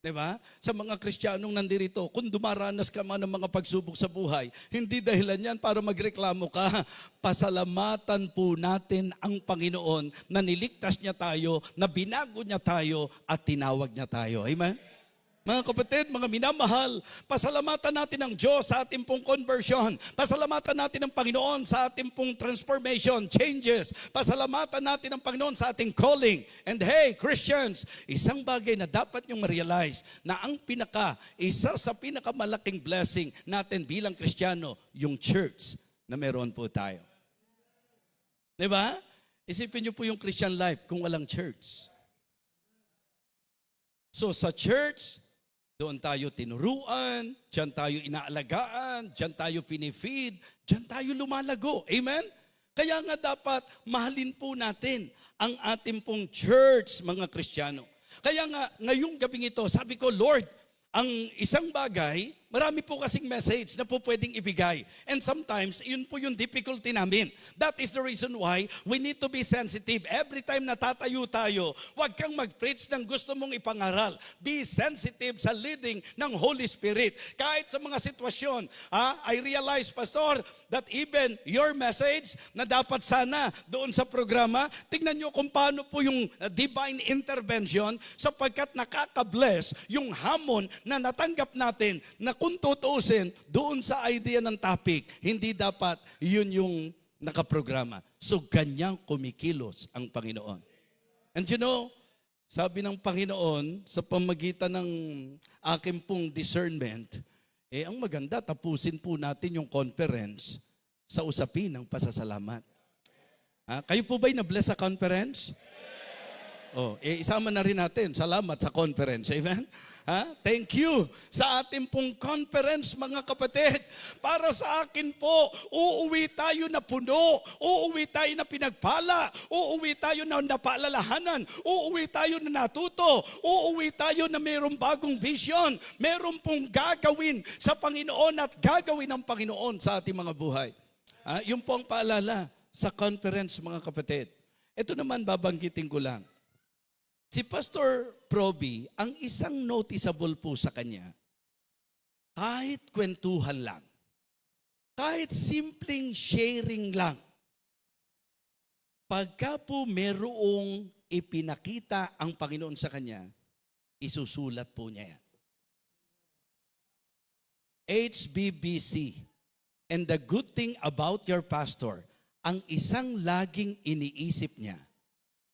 Diba? Sa mga Kristiyanong nandirito, kung dumaranas ka man ng mga pagsubok sa buhay, hindi dahilan yan para magreklamo ka. Pasalamatan po natin ang Panginoon na niligtas niya tayo, na binago niya tayo at tinawag niya tayo. Amen? Mga kapatid, mga minamahal, pasalamatan natin ang Diyos sa ating pong conversion. Pasalamatan natin ang Panginoon sa ating pong transformation, changes. Pasalamatan natin ang Panginoon sa ating calling. And hey, Christians, isang bagay na dapat niyong ma-realize na ang isa sa pinakamalaking blessing natin bilang Kristiyano, yung church na meron po tayo. Diba? Isipin niyo po yung Christian life kung walang church. So sa church, doon tayo tinuruan, diyan tayo inaalagaan, diyan tayo pinifeed, diyan tayo lumalago. Amen? Kaya nga dapat mahalin po natin ang ating pong church, mga Kristiyano. Kaya nga, ngayong gabing ito, sabi ko, Lord, ang isang bagay, marami po kasing message na po pwedeng ibigay. And sometimes, yun po yung difficulty namin. That is the reason why we need to be sensitive. Every time natatayo tayo, huwag kang mag-preach ng gusto mong ipangaral. Be sensitive sa leading ng Holy Spirit. Kahit sa mga sitwasyon, I realize, Pastor, that even your message na dapat sana doon sa programa, tingnan nyo kung paano po yung divine intervention sapagkat nakaka-bless yung hamon na natanggap natin na kung tutuusin doon sa idea ng topic, hindi dapat yun yung nakaprograma. So, ganyang kumikilos ang Panginoon. And you know, sabi ng Panginoon, sa pamagitan ng aking pong discernment, ang maganda, tapusin po natin yung conference sa usapin ng pasasalamat. Kayo po ba'y na-bless sa conference? Isama na rin natin. Salamat sa conference. Amen? Thank you sa ating pong conference, mga kapatid. Para sa akin po, uuwi tayo na puno, uuwi tayo na pinagpala, uuwi tayo na napaalalahanan, uuwi tayo na natuto, uuwi tayo na mayroong bagong vision, mayroong pong gagawin sa Panginoon at gagawin ng Panginoon sa ating mga buhay. Yung po ang paalala sa conference, mga kapatid. Ito naman babanggitin ko lang. Si Pastor Proby, ang isang noticeable po sa kanya, kahit kwentuhan lang, kahit simpleng sharing lang, pagka po merong ipinakita ang Panginoon sa kanya, isusulat po niya yan. HBBC. And the good thing about your pastor, ang isang laging iniisip niya,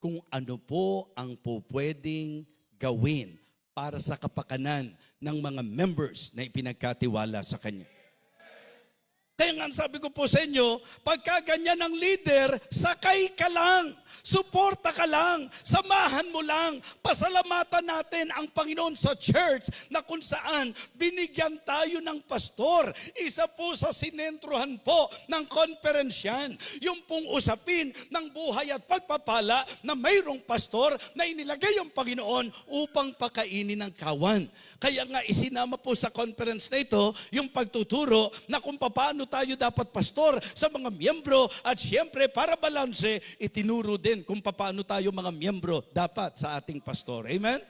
kung ano po ang pwedeng gawin para sa kapakanan ng mga members na ipinagkatiwala sa kanya. Kaya nga sabi ko po sa inyo, pagka ganyan ang leader, sakay ka lang, suporta ka lang, samahan mo lang, pasalamatan natin ang Panginoon sa church na kung saan binigyan tayo ng pastor. Isa po sa sinentruhan po ng conference yan, yung pong usapin ng buhay at pagpapala na mayroong pastor na inilagay ang Panginoon upang pakainin ng kawan. Kaya nga isinama po sa conference na ito yung pagtuturo na kung paano tayo dapat pastor sa mga miyembro at siyempre para balanse, itinuro din kung paano tayo mga miyembro dapat sa ating pastor. Amen?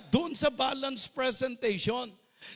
Doon sa balance presentation,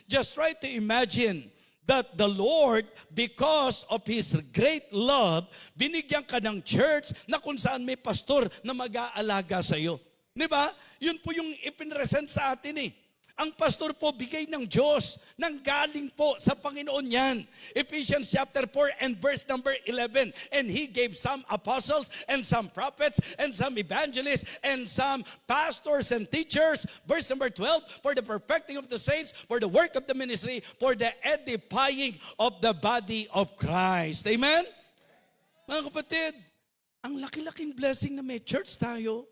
just try to imagine that the Lord, because of His great love, binigyan ka ng church na kung saan may pastor na mag-aalaga sa iyo. Diba? Yun po yung ipinresent sa atin eh. Ang pastor po, bigay ng Diyos, nanggaling po sa Panginoon yan. Ephesians chapter 4 and verse number 11. And He gave some apostles and some prophets and some evangelists and some pastors and teachers. Verse number 12, for the perfecting of the saints, for the work of the ministry, for the edifying of the body of Christ. Amen? Mga kapatid, ang laki-laking blessing na may church tayo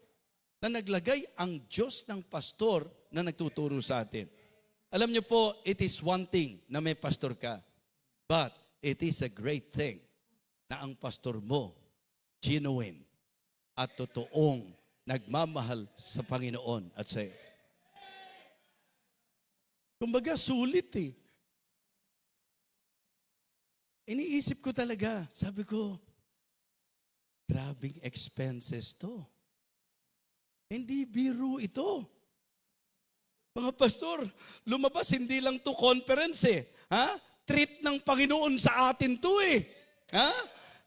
na naglagay ang Diyos ng pastor na nagtuturo sa atin. Alam niyo po, it is one thing na may pastor ka. But it is a great thing na ang pastor mo, genuine at totoong nagmamahal sa Panginoon at sa iyo. Kumbaga, sulit eh. Iniisip ko talaga, sabi ko, grabing expenses to. Hindi biro ito. Mga pastor, lumabas hindi lang to conference eh. Ha? Treat ng Panginoon sa atin to eh. Ha?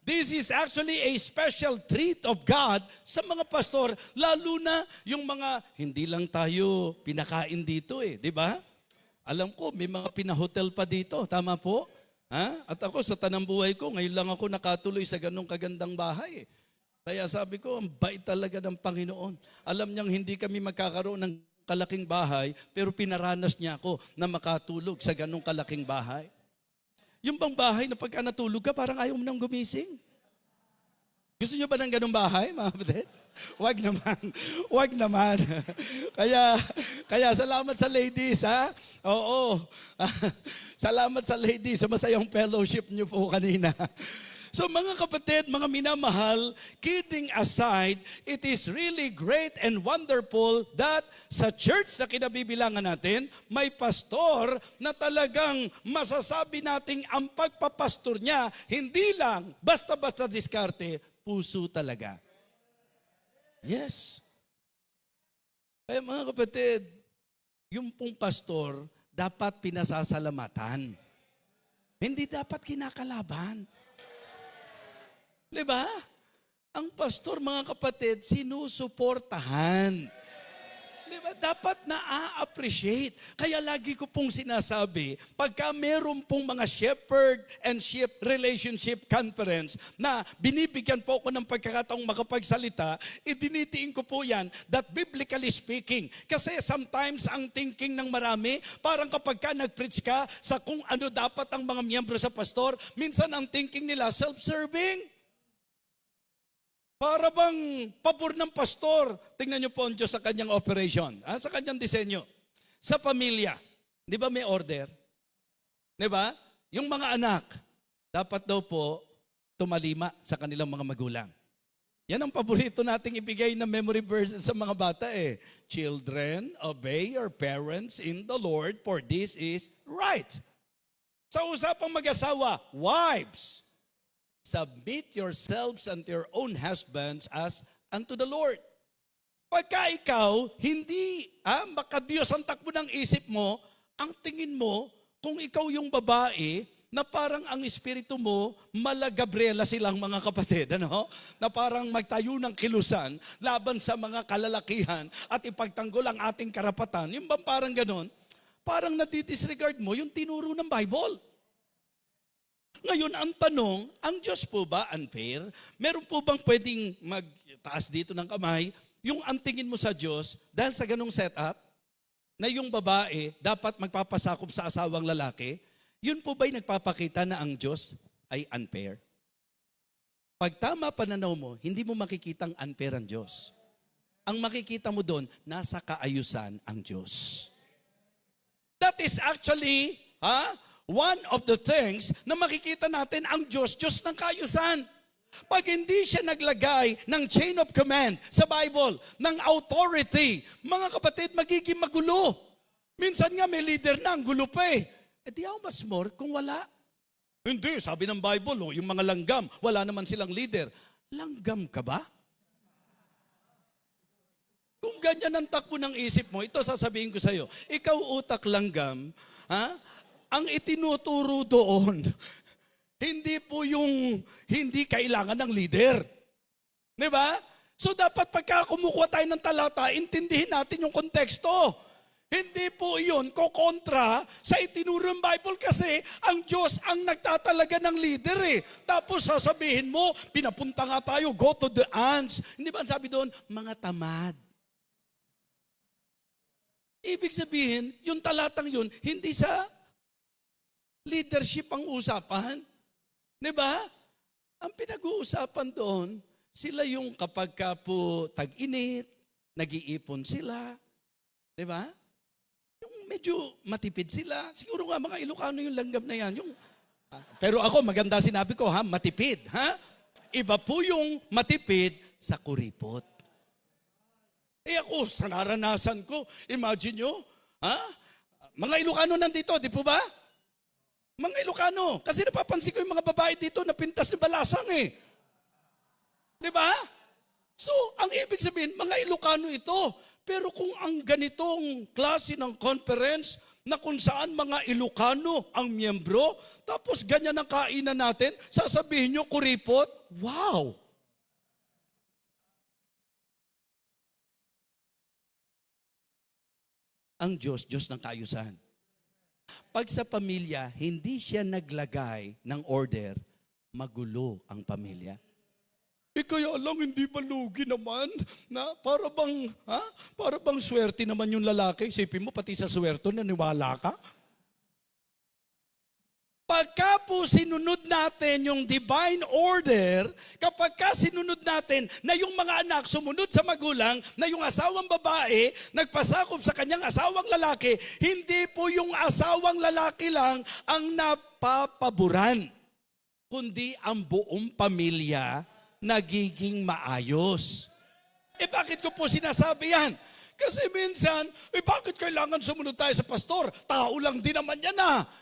This is actually a special treat of God sa mga pastor, lalo na yung mga hindi lang tayo pinakain dito eh, di ba? Alam ko, may mga pinahotel pa dito, tama po? Ha? At ako sa tanang buhay ko, ngayon lang ako nakatuloy sa ganong kagandang bahay eh. Kaya sabi ko, ang bait talaga ng Panginoon. Alam niyang hindi kami magkakaroon ng kalaking bahay, pero pinaranas niya ako na makatulog sa ganong kalaking bahay. Yung bang bahay na pagka natulog ka, parang ayaw mo nang gumising. Gusto niyo ba ng ganong bahay, mga kapatid? Wag naman. Wag naman. Kaya salamat sa ladies, ha? Oo. Salamat sa ladies sa masayang fellowship niyo po kanina. So mga kapatid, mga minamahal, kidding aside, it is really great and wonderful that sa church na kinabibilangan natin, may pastor na talagang masasabi nating ang pagpapastor niya, hindi lang basta-basta diskarte, puso talaga. Yes. Kaya mga kapatid, yung pong pastor, dapat pinasasalamatan. Hindi dapat kinakalaban. Diba? Ang pastor, mga kapatid, sinusuportahan. Diba? Dapat na-appreciate. Kaya lagi ko pong sinasabi, pagka meron pong mga shepherd and sheep relationship conference na binibigyan po ako ng pagkakataong makapagsalita, idinitiin ko po yan that biblically speaking. Kasi sometimes ang thinking ng marami, parang kapag ka nag-preach ka sa kung ano dapat ang mga miyembro sa pastor, minsan ang thinking nila self-serving. Para bang pabor ng pastor. Tingnan niyo po ang Diyos sa kanyang operation, sa kanyang disenyo. Sa pamilya, di ba may order? Di ba? Yung mga anak, dapat daw po tumalima sa kanilang mga magulang. Yan ang paborito nating ibigay na memory verses sa mga bata eh. Children, obey your parents in the Lord, for this is right. Sa usapang mag-asawa, wives, submit yourselves unto your own husbands as unto the Lord. Pagka ikaw, hindi makadiyos ang takbo ng isip mo, ang tingin mo, kung ikaw yung babae, na parang ang espiritu mo, mala Gabriela silang mga kapatid, ano? Na parang magtayo ng kilusan laban sa mga kalalakihan at ipagtanggol ang ating karapatan. Yung bang parang ganon? Parang nadidisregard mo yung tinuro ng Bible. Ngayon, ang tanong, ang Diyos po ba unfair? Meron po bang pwedeng magtaas dito ng kamay, yung ang tingin mo sa Diyos, dahil sa ganong setup, na yung babae dapat magpapasakop sa asawang lalaki, yun po ba'y nagpapakita na ang Diyos ay unfair? Pag tama pananaw mo, hindi mo makikitang unfair ang Diyos. Ang makikita mo doon, nasa kaayusan ang Diyos. That is actually, one of the things na makikita natin ang Diyos ng kaayusan. Pag hindi siya naglagay ng chain of command sa Bible, ng authority, mga kapatid, magiging magulo. Minsan nga may leader na, ang gulo pa eh. Di how much more kung wala? Hindi, sabi ng Bible, yung mga langgam, wala naman silang leader. Langgam ka ba? Kung ganyan ang takbo ng isip mo, ito sasabihin ko sa'yo, ikaw utak langgam, ang itinuturo doon, hindi po yung hindi kailangan ng leader. Di ba? So dapat pagka kumukuha tayo ng talata, intindihin natin yung konteksto. Hindi po yun kokontra sa itinurong Bible kasi ang Diyos ang nagtatalaga ng leader eh. Tapos sasabihin mo, pinapunta nga tayo, go to the ants. Hindi ba ang sabi doon? Mga tamad. Ibig sabihin, yung talatang yun, hindi sa leadership ang usapan. Di ba? Ang pinag-uusapan doon, sila yung kapag ka po tag-init, nag-iipon sila. Di ba? Yung medyo matipid sila. Siguro nga mga Ilocano yung langgam na yan. Pero ako, maganda sinabi ko, matipid. Iba po yung matipid sa kuripot. Ako, sa naranasan ko, imagine nyo, mga Ilocano nandito, di po ba? Mga Ilocano. Kasi napapansin ko yung mga babae dito na pintas ni balasang eh. Di ba? So, ang ibig sabihin, mga Ilocano ito. Pero kung ang ganitong klase ng conference na kung saan mga Ilocano ang miyembro, tapos ganyan ang kainan natin, sasabihin nyo, kuripot, wow! Ang Diyos, Diyos ng kaayusan. Pag sa pamilya, hindi siya naglagay ng order, magulo ang pamilya. Kaya lang hindi malugi naman na para bang swerte naman yung lalaki. Isipin mo pati sa swerte naniwala ka. Pagka po sinunod natin yung divine order, kapag ka sinunod natin na yung mga anak sumunod sa magulang, na yung asawang babae nagpasakop sa kanyang asawang lalaki, hindi po yung asawang lalaki lang ang napapaboran, kundi ang buong pamilya nagiging maayos. Bakit ko po sinasabi yan? Kasi minsan, bakit kailangan sumunod tayo sa pastor? Tao lang din naman yan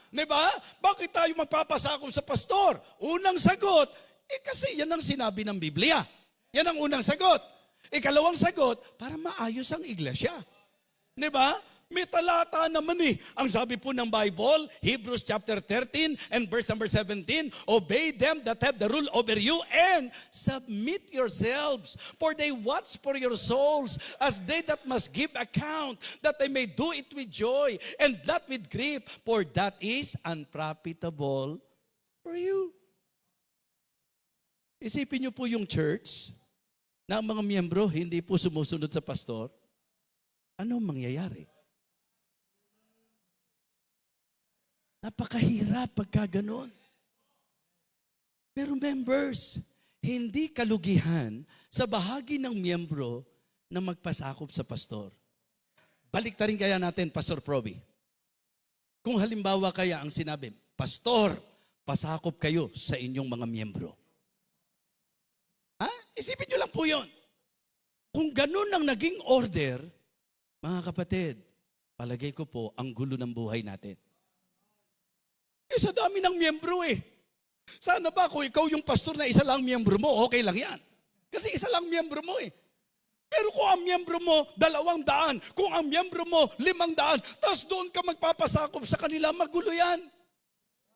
Diba? Bakit tayo magpapasakop sa pastor? Unang sagot, kasi yan ang sinabi ng Biblia. Yan ang unang sagot. Ikalawang sagot, para maayos ang iglesia. Diba? May talata naman Ang sabi po ng Bible, Hebrews chapter 13 and verse number 17, obey them that have the rule over you and submit yourselves, for they watch for your souls as they that must give account, that they may do it with joy and not with grief, for that is unprofitable for you. Isipin niyo po yung church na ang mga miyembro hindi po sumusunod sa pastor. Ano mangyayari? Napakahirap pagka ganon. Pero members, hindi kalugihan sa bahagi ng miyembro na magpasakop sa pastor. Balik ta rin kaya natin, Pastor Proby. Kung halimbawa kaya ang sinabi, Pastor, pasakop kayo sa inyong mga miyembro. Isipin nyo lang po yun. Kung ganon ang naging order, mga kapatid, palagay ko po ang gulo ng buhay natin. Sa dami ng miyembro Sana ba kung ikaw yung pastor na isa lang miyembro mo, okay lang yan. Kasi isa lang miyembro mo Pero kung ang miyembro mo 200, kung ang miyembro mo 500, tapos doon ka magpapasakop sa kanila, magulo yan.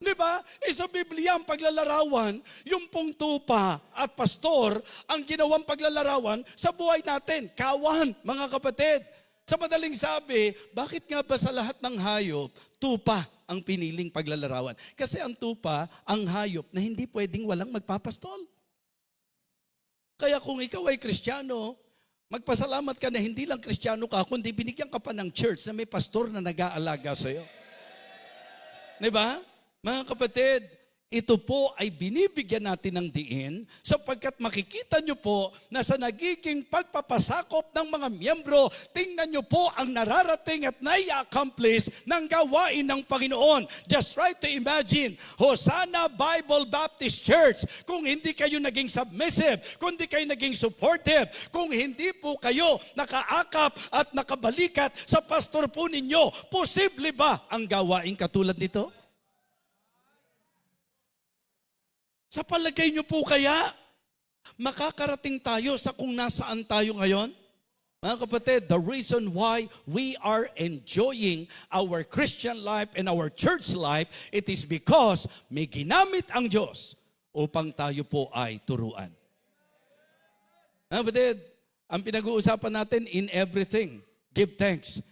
Diba? Sa Biblia, ang paglalarawan, yung pong tupa at pastor, ang ginawang paglalarawan sa buhay natin. Kawan, mga kapatid. Sa madaling sabi, bakit nga ba sa lahat ng hayop, tupa ang piniling paglalarawan? Kasi ang tupa, ang hayop na hindi pwedeng walang magpapastol. Kaya kung ikaw ay Kristiyano, magpasalamat ka na hindi lang Kristiyano ka, kundi binigyan ka pa ng church na may pastor na nag-aalaga sa'yo. Diba? Mga kapatid, ito po ay binibigyan natin ng diin sapagkat makikita nyo po na sa nagiging pagpapasakop ng mga miyembro, tingnan nyo po ang nararating at nai-accomplish ng gawain ng Panginoon. Just try to imagine, Hosanna Bible Baptist Church, kung hindi kayo naging submissive, kung hindi kayo naging supportive, kung hindi po kayo nakaakap at nakabalikat sa pastor po ninyo, posible ba ang gawain katulad nito? Sa palagay niyo po kaya, makakarating tayo sa kung nasaan tayo ngayon? Mga kapatid, the reason why we are enjoying our Christian life and our church life, it is because may ginamit ang Diyos upang tayo po ay turuan. Mga kapatid, ang pinag-uusapan natin, in everything, give thanks.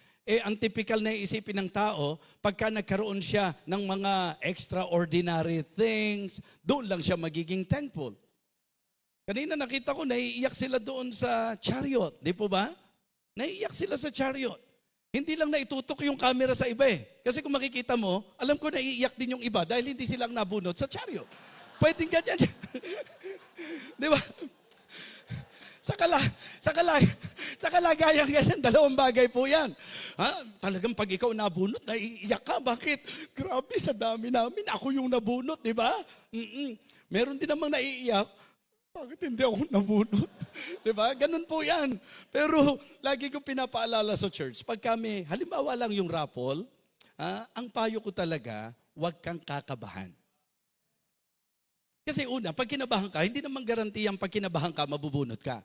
ang typical na isipin ng tao, pagka nagkaroon siya ng mga extraordinary things, doon lang siya magiging thankful. Kanina nakita ko, naiiyak sila doon sa chariot. Di po ba? Naiiyak sila sa chariot. Hindi lang naitutok yung camera sa iba eh. Kasi kung makikita mo, alam ko naiiyak din yung iba dahil hindi silang nabunot sa chariot. Pwedeng ganyan. Di ba? Sa kalagayang ganyan, dalawang bagay po yan. Ha? Talagang pag ikaw nabunot, naiiyak ka. Bakit? Grabe, sa dami namin, ako yung nabunot, di ba? Meron din namang naiiyak. Bakit hindi ako nabunot? Di ba? Ganun po yan. Pero lagi ko pinapaalala sa church, pag kami, halimbawa lang yung raffle, ang payo ko talaga, huwag kang kakabahan. Kasi una, pag kinabahan ka, hindi naman garantiyang pag kinabahan ka, mabubunot ka.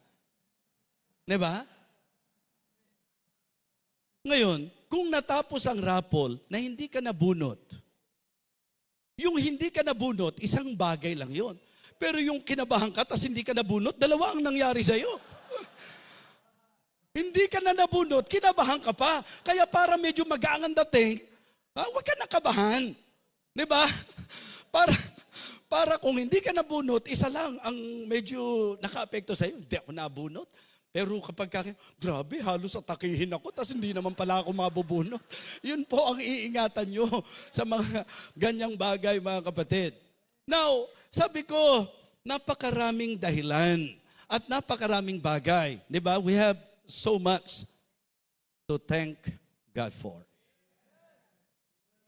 Diba? Ngayon, kung natapos ang raffle na hindi ka nabunot, yung hindi ka nabunot, isang bagay lang yon. Pero yung kinabahan ka, tas hindi ka nabunot, dalawa ang nangyari sa'yo. Hindi ka na nabunot, kinabahan ka pa. Kaya para medyo magaang ang dating, huwag ka nakabahan. Diba? Para kung hindi ka nabunot, isa lang ang medyo naka-apekto sa'yo. Hindi ako nabunot. Pero kapag grabe, halos atakihin ako, tas hindi naman pala ako mabubunot. Yun po ang iingatan nyo sa mga ganyang bagay, mga kapatid. Now, sabi ko, napakaraming dahilan at napakaraming bagay. Di ba? We have so much to thank God for.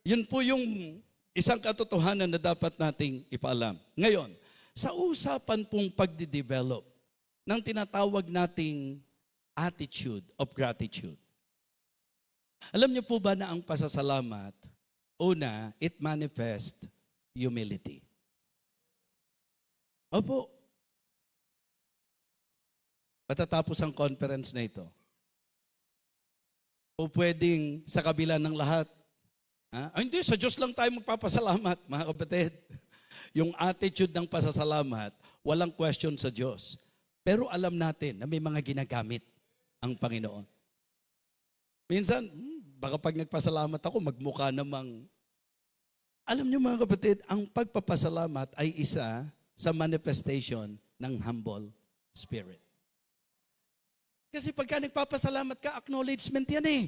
Yun po yung isang katotohanan na dapat nating ipaalam. Ngayon, sa usapan pong pagde-develop ng tinatawag nating attitude of gratitude. Alam niyo po ba na ang pasasalamat, una, it manifests humility. Opo. Patatapos ang conference na ito. O pwedeng sa kabila ng lahat, hindi, sa Diyos lang tayo magpapasalamat, mga kapatid. Yung attitude ng pasasalamat, walang question sa Diyos. Pero alam natin na may mga ginagamit ang Panginoon. Minsan, baka pag nagpasalamat ako, magmukha namang... Alam niyo mga kapatid, ang pagpapasalamat ay isa sa manifestation ng humble spirit. Kasi pagka nagpapasalamat ka, acknowledgement yan eh.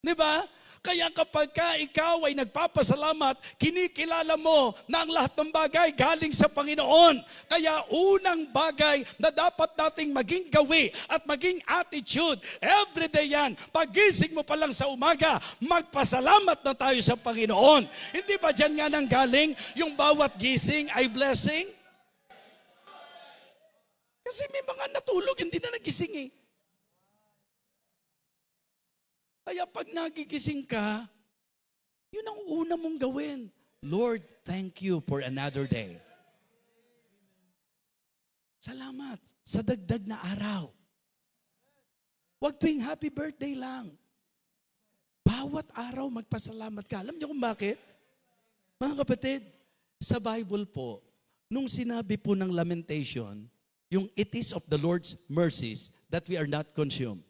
Diba? Kaya kapag ikaw ay nagpapasalamat, kinikilala mo na ang lahat ng bagay galing sa Panginoon. Kaya unang bagay na dapat nating maging gawi at maging attitude, everyday yan, pagising mo pa lang sa umaga, magpasalamat na tayo sa Panginoon. Hindi ba dyan nga nang galing yung bawat gising ay blessing? Kasi may mga natulog, hindi na nagising eh. Kaya pag nagigising ka, yun ang una mong gawin. Lord, thank you for another day. Salamat sa dagdag na araw. Huwag tuwing happy birthday lang. Bawat araw magpasalamat ka. Alam niyo kung bakit? Mga kapatid, sa Bible po, nung sinabi po ng Lamentation, yung it is of the Lord's mercies that we are not consumed.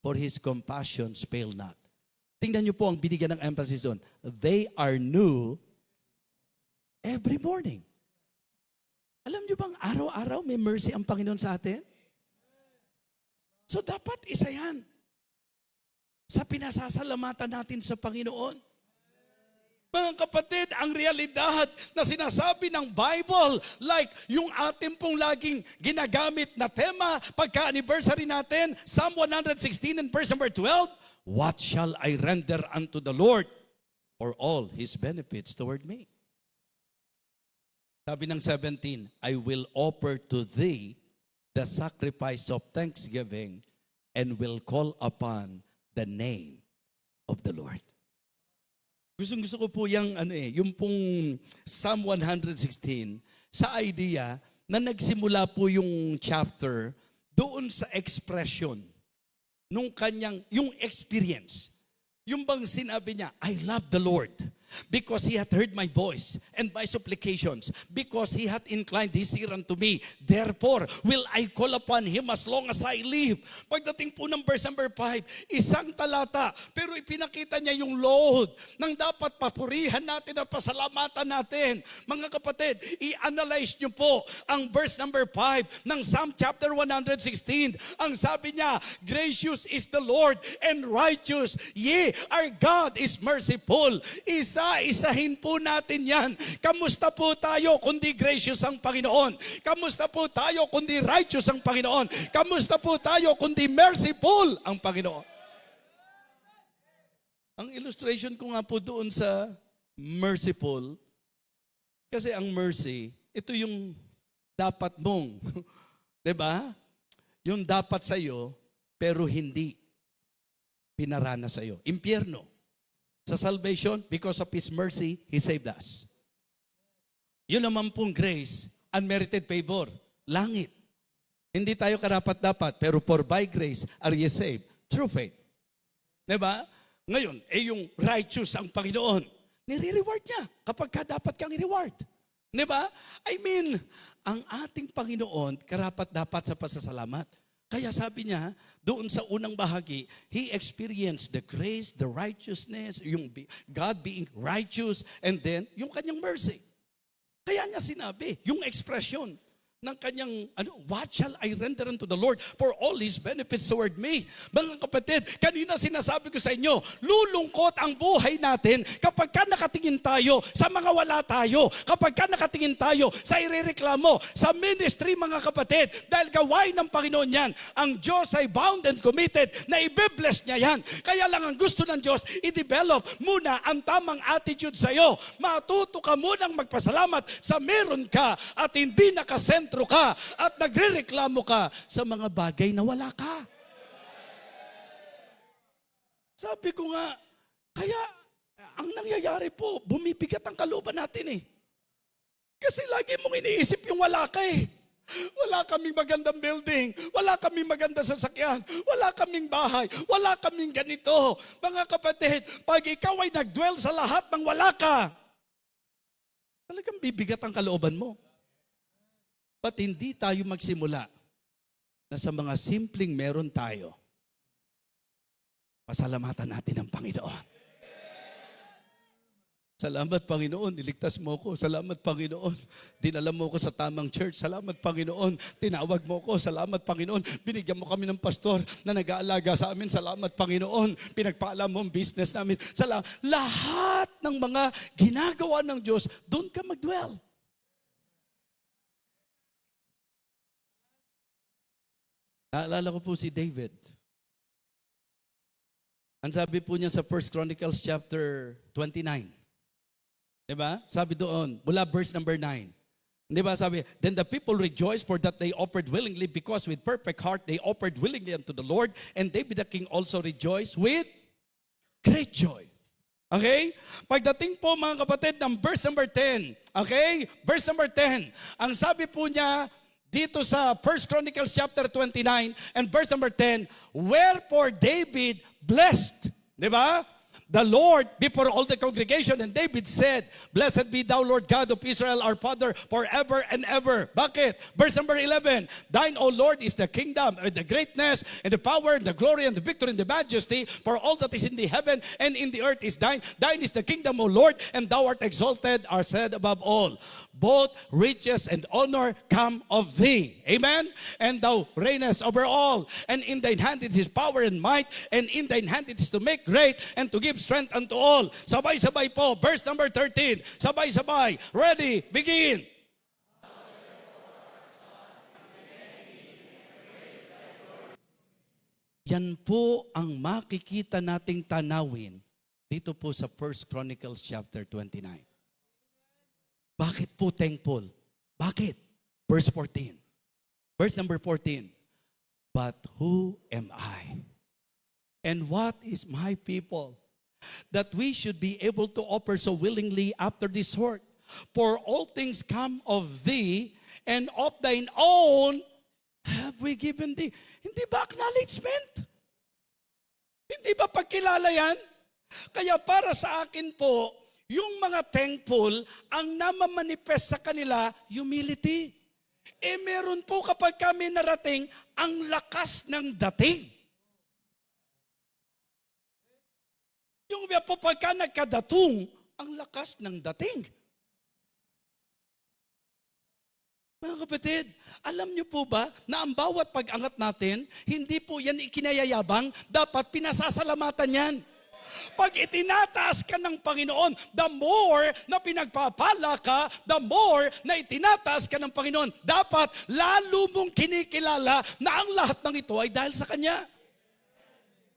For His compassions fail not. Tingnan niyo po ang binigyan ng emphasis doon. They are new every morning. Alam niyo bang araw-araw may mercy ang Panginoon sa atin? So dapat isa yan sa pinasasalamatan natin sa Panginoon. Mga kapatid, ang realidad na sinasabi ng Bible, like yung ating pong laging ginagamit na tema, pagka-anniversary natin, Psalm 116 and verse number 12, what shall I render unto the Lord for all His benefits toward me? Sabi ng 17, I will offer to thee the sacrifice of thanksgiving and will call upon the name of the Lord. Gusto ko po yung pong Psalm 116 sa idea na nagsimula po yung chapter doon sa expression nung kanyang, yung experience. Yung bang sinabi niya, I love the Lord. because he hath heard my voice and my supplications, because he hath inclined his ear unto me. Therefore, will I call upon him as long as I live. Pagdating po ng verse number 5, isang talata, pero ipinakita niya yung load ng dapat papurihan natin at pasalamatan natin. Mga kapatid, i-analyze niyo po ang verse number 5 ng Psalm chapter 116. Ang sabi niya, gracious is the Lord and righteous. Yea, our God is merciful. Isa-isahin po natin yan. Kamusta po tayo kundi gracious ang Panginoon? Kamusta po tayo kundi righteous ang Panginoon? Kamusta po tayo kundi merciful ang Panginoon? Ang illustration ko nga po doon sa merciful, kasi ang mercy, ito yung dapat mong, 'di ba? Yung dapat sa iyo pero hindi pinarana sa iyo. Impyerno. Sa salvation, because of His mercy, He saved us. Yun naman pong grace, unmerited favor, langit. Hindi tayo karapat-dapat, pero for by grace are ye saved through faith. 'Di ba? Ngayon, yung righteous ang Panginoon, nire-reward niya kapag dapat kang i-reward. 'Di ba? I mean, ang ating Panginoon karapat-dapat sa pasasalamat. Kaya sabi niya, doon sa unang bahagi, He experienced the grace, the righteousness, yung God being righteous, and then yung kanyang mercy. Kaya niya sinabi, yung expression ng kanyang, what shall I render unto the Lord for all His benefits toward me? Mga kapatid, kanina sinasabi ko sa inyo, lulungkot ang buhay natin kapag ka nakatingin tayo sa mga wala tayo, kapag ka nakatingin tayo sa irereklamo, sa ministry, mga kapatid, dahil gawain ng Panginoon yan. Ang Diyos ay bound and committed na i-bless niya yan. Kaya lang ang gusto ng Diyos, i-develop muna ang tamang attitude sa iyo. Matuto ka munang magpasalamat sa meron ka at hindi nakasentro ka at nagrereklamo ka sa mga bagay na wala ka. Sabi ko nga, kaya ang nangyayari po, bumibigat ang kalooban natin eh. Kasi lagi mong iniisip yung wala ka eh. Wala kaming magandang building, wala kaming magandang sasakyan, wala kaming bahay, wala kaming ganito. Mga kapatid, pag ikaw ay nagdwell sa lahat ng wala ka, talagang bibigat ang kalooban mo. But hindi tayo magsimula na sa mga simpleng meron tayo, pasalamatan natin ang Panginoon. Salamat Panginoon, niligtas mo ko. Salamat Panginoon, dinala mo ko sa tamang church. Salamat Panginoon, tinawag mo ko. Salamat Panginoon, binigyan mo kami ng pastor na nag-aalaga sa amin. Salamat Panginoon, pinagpaalam mo ang business namin. Salamat. Lahat ng mga ginagawa ng Diyos, doon ka mag-dwell. Naalala ko po si David. Ang sabi po niya sa 1 Chronicles chapter 29. Diba? Sabi doon, mula verse number 9. Diba? Sabi, then the people rejoiced for that they offered willingly, because with perfect heart they offered willingly unto the Lord, and David the king also rejoiced with great joy. Okay? Pagdating po mga kapatid ng verse number 10. Okay? Verse number 10. Ang sabi po niya, dito sa 1 Chronicles chapter 29 and verse number 10, wherefore David blessed, di ba? The Lord before all the congregation, and David said, blessed be thou, Lord God of Israel, our Father, forever and ever. Bakit? Verse number 11, thine, O Lord, is the kingdom, the greatness, and the power, and the glory, and the victory, and the majesty, for all that is in the heaven and in the earth is thine. Thine is the kingdom, O Lord, and thou art exalted, art said above all. Both riches and honor come of thee. Amen? And thou reignest over all, and in thine hand it is power and might, and in thine hand it is to make great, and to give strength unto all. Sabay-sabay po. Verse number 13. Sabay-sabay. Ready? Begin. Yan po ang makikita nating tanawin dito po sa 1 Chronicles chapter 29. Bakit po thankful? Bakit? Verse 14. Verse number 14. But who am I? And what is my people, that we should be able to offer so willingly after this sort? For all things come of thee, and of thine own have we given thee. Hindi ba acknowledgement? Hindi ba pagkilala yan? Kaya para sa akin po, yung mga thankful, ang namamanifest sa kanila, humility. Meron po kapag kami narating, ang lakas ng dating. Yung po pagka nagkadatong, ang lakas ng dating. Mga kapatid, alam niyo po ba na ang bawat pag-angat natin, hindi po yan ikinayayabang, dapat pinasasalamatan yan. Pag itinataas ka ng Panginoon, the more na pinagpapala ka, the more na itinataas ka ng Panginoon, dapat lalo mong kinikilala na ang lahat ng ito ay dahil sa Kanya.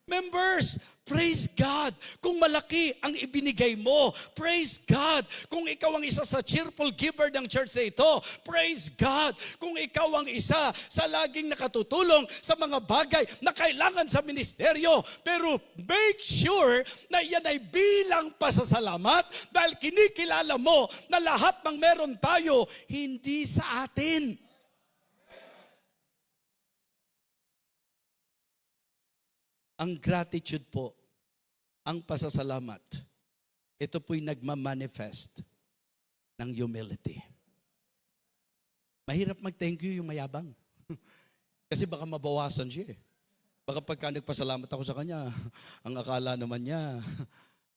Members, praise God kung malaki ang ibinigay mo. Praise God kung ikaw ang isa sa cheerful giver ng church na ito. Praise God kung ikaw ang isa sa laging nakatutulong sa mga bagay na kailangan sa ministeryo. Pero make sure na yan ay bilang pasasalamat dahil kinikilala mo na lahat ng meron tayo hindi sa atin. Ang gratitude po, ang pasasalamat, ito po'y nagmamanifest ng humility. Mahirap mag-thank you yung mayabang. Kasi baka mabawasan siya eh. Baka pagka nagpasalamat ako sa kanya, ang akala naman niya,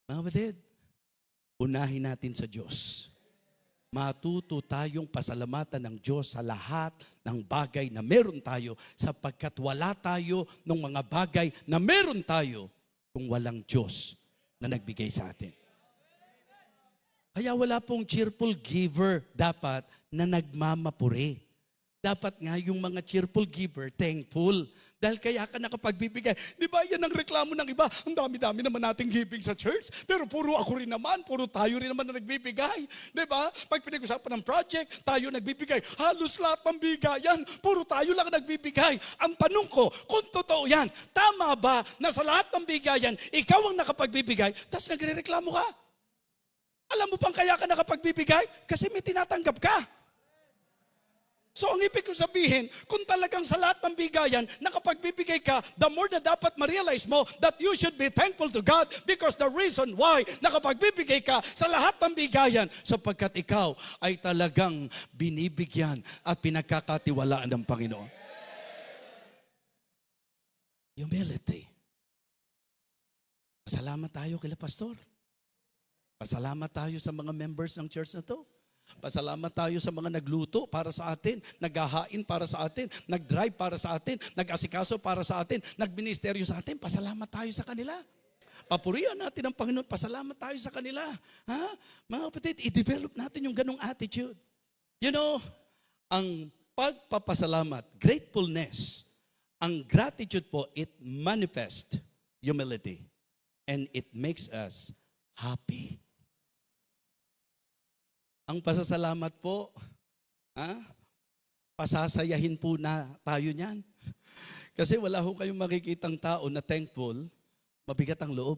mga kapatid, unahin natin sa Diyos. Matuto tayong pasalamatan ng Diyos sa lahat ng bagay na meron tayo sapagkat wala tayo ng mga bagay na meron tayo kung walang Diyos na nagbigay sa atin. Kaya wala pong cheerful giver dapat na nagmamapuri. Dapat nga yung mga cheerful giver, thankful. Dahil kaya ka nakapagbibigay. Di ba yan ang reklamo ng iba? Ang dami-dami naman nating giving sa church. Pero puro ako rin naman, puro tayo rin naman na nagbibigay. Di ba? Pag pinag-usapan ng project, tayo nagbibigay. Halos lahat ng bigayan, puro tayo lang nagbibigay. Ang tanong ko, kung totoo yan, tama ba na sa lahat ng bigayan, ikaw ang nakapagbibigay, tapos nagre-reklamo ka? Alam mo bang kaya ka nakapagbibigay? Kasi may tinatanggap ka. So ang ibig ko sabihin, kung talagang sa lahat ng bigayan, nakapagbibigay ka, the more na dapat ma-realize mo that you should be thankful to God because the reason why nakapagbibigay ka sa lahat ng bigayan, sapagkat ikaw ay talagang binibigyan at pinagkakatiwalaan ng Panginoon. Humility. Pasalamat tayo kila pastor. Pasalamat tayo sa mga members ng church na to. Pasalamat tayo sa mga nagluto para sa atin, naghahain para sa atin, nagdrive para sa atin, nag-asikaso para sa atin, nagministeryo sa atin. Pasalamat tayo sa kanila. Papurihan natin ang Panginoon, pasalamat tayo sa kanila. Ha? Mga kapatid, i-develop natin yung ganong attitude. You know, ang pagpapasalamat, gratefulness, ang gratitude po, it manifests humility and it makes us happy. Ang pasasalamat po, pasasayahin po na tayo niyan. Kasi wala ho kayong makikitang tao na thankful, mabigat ang loob.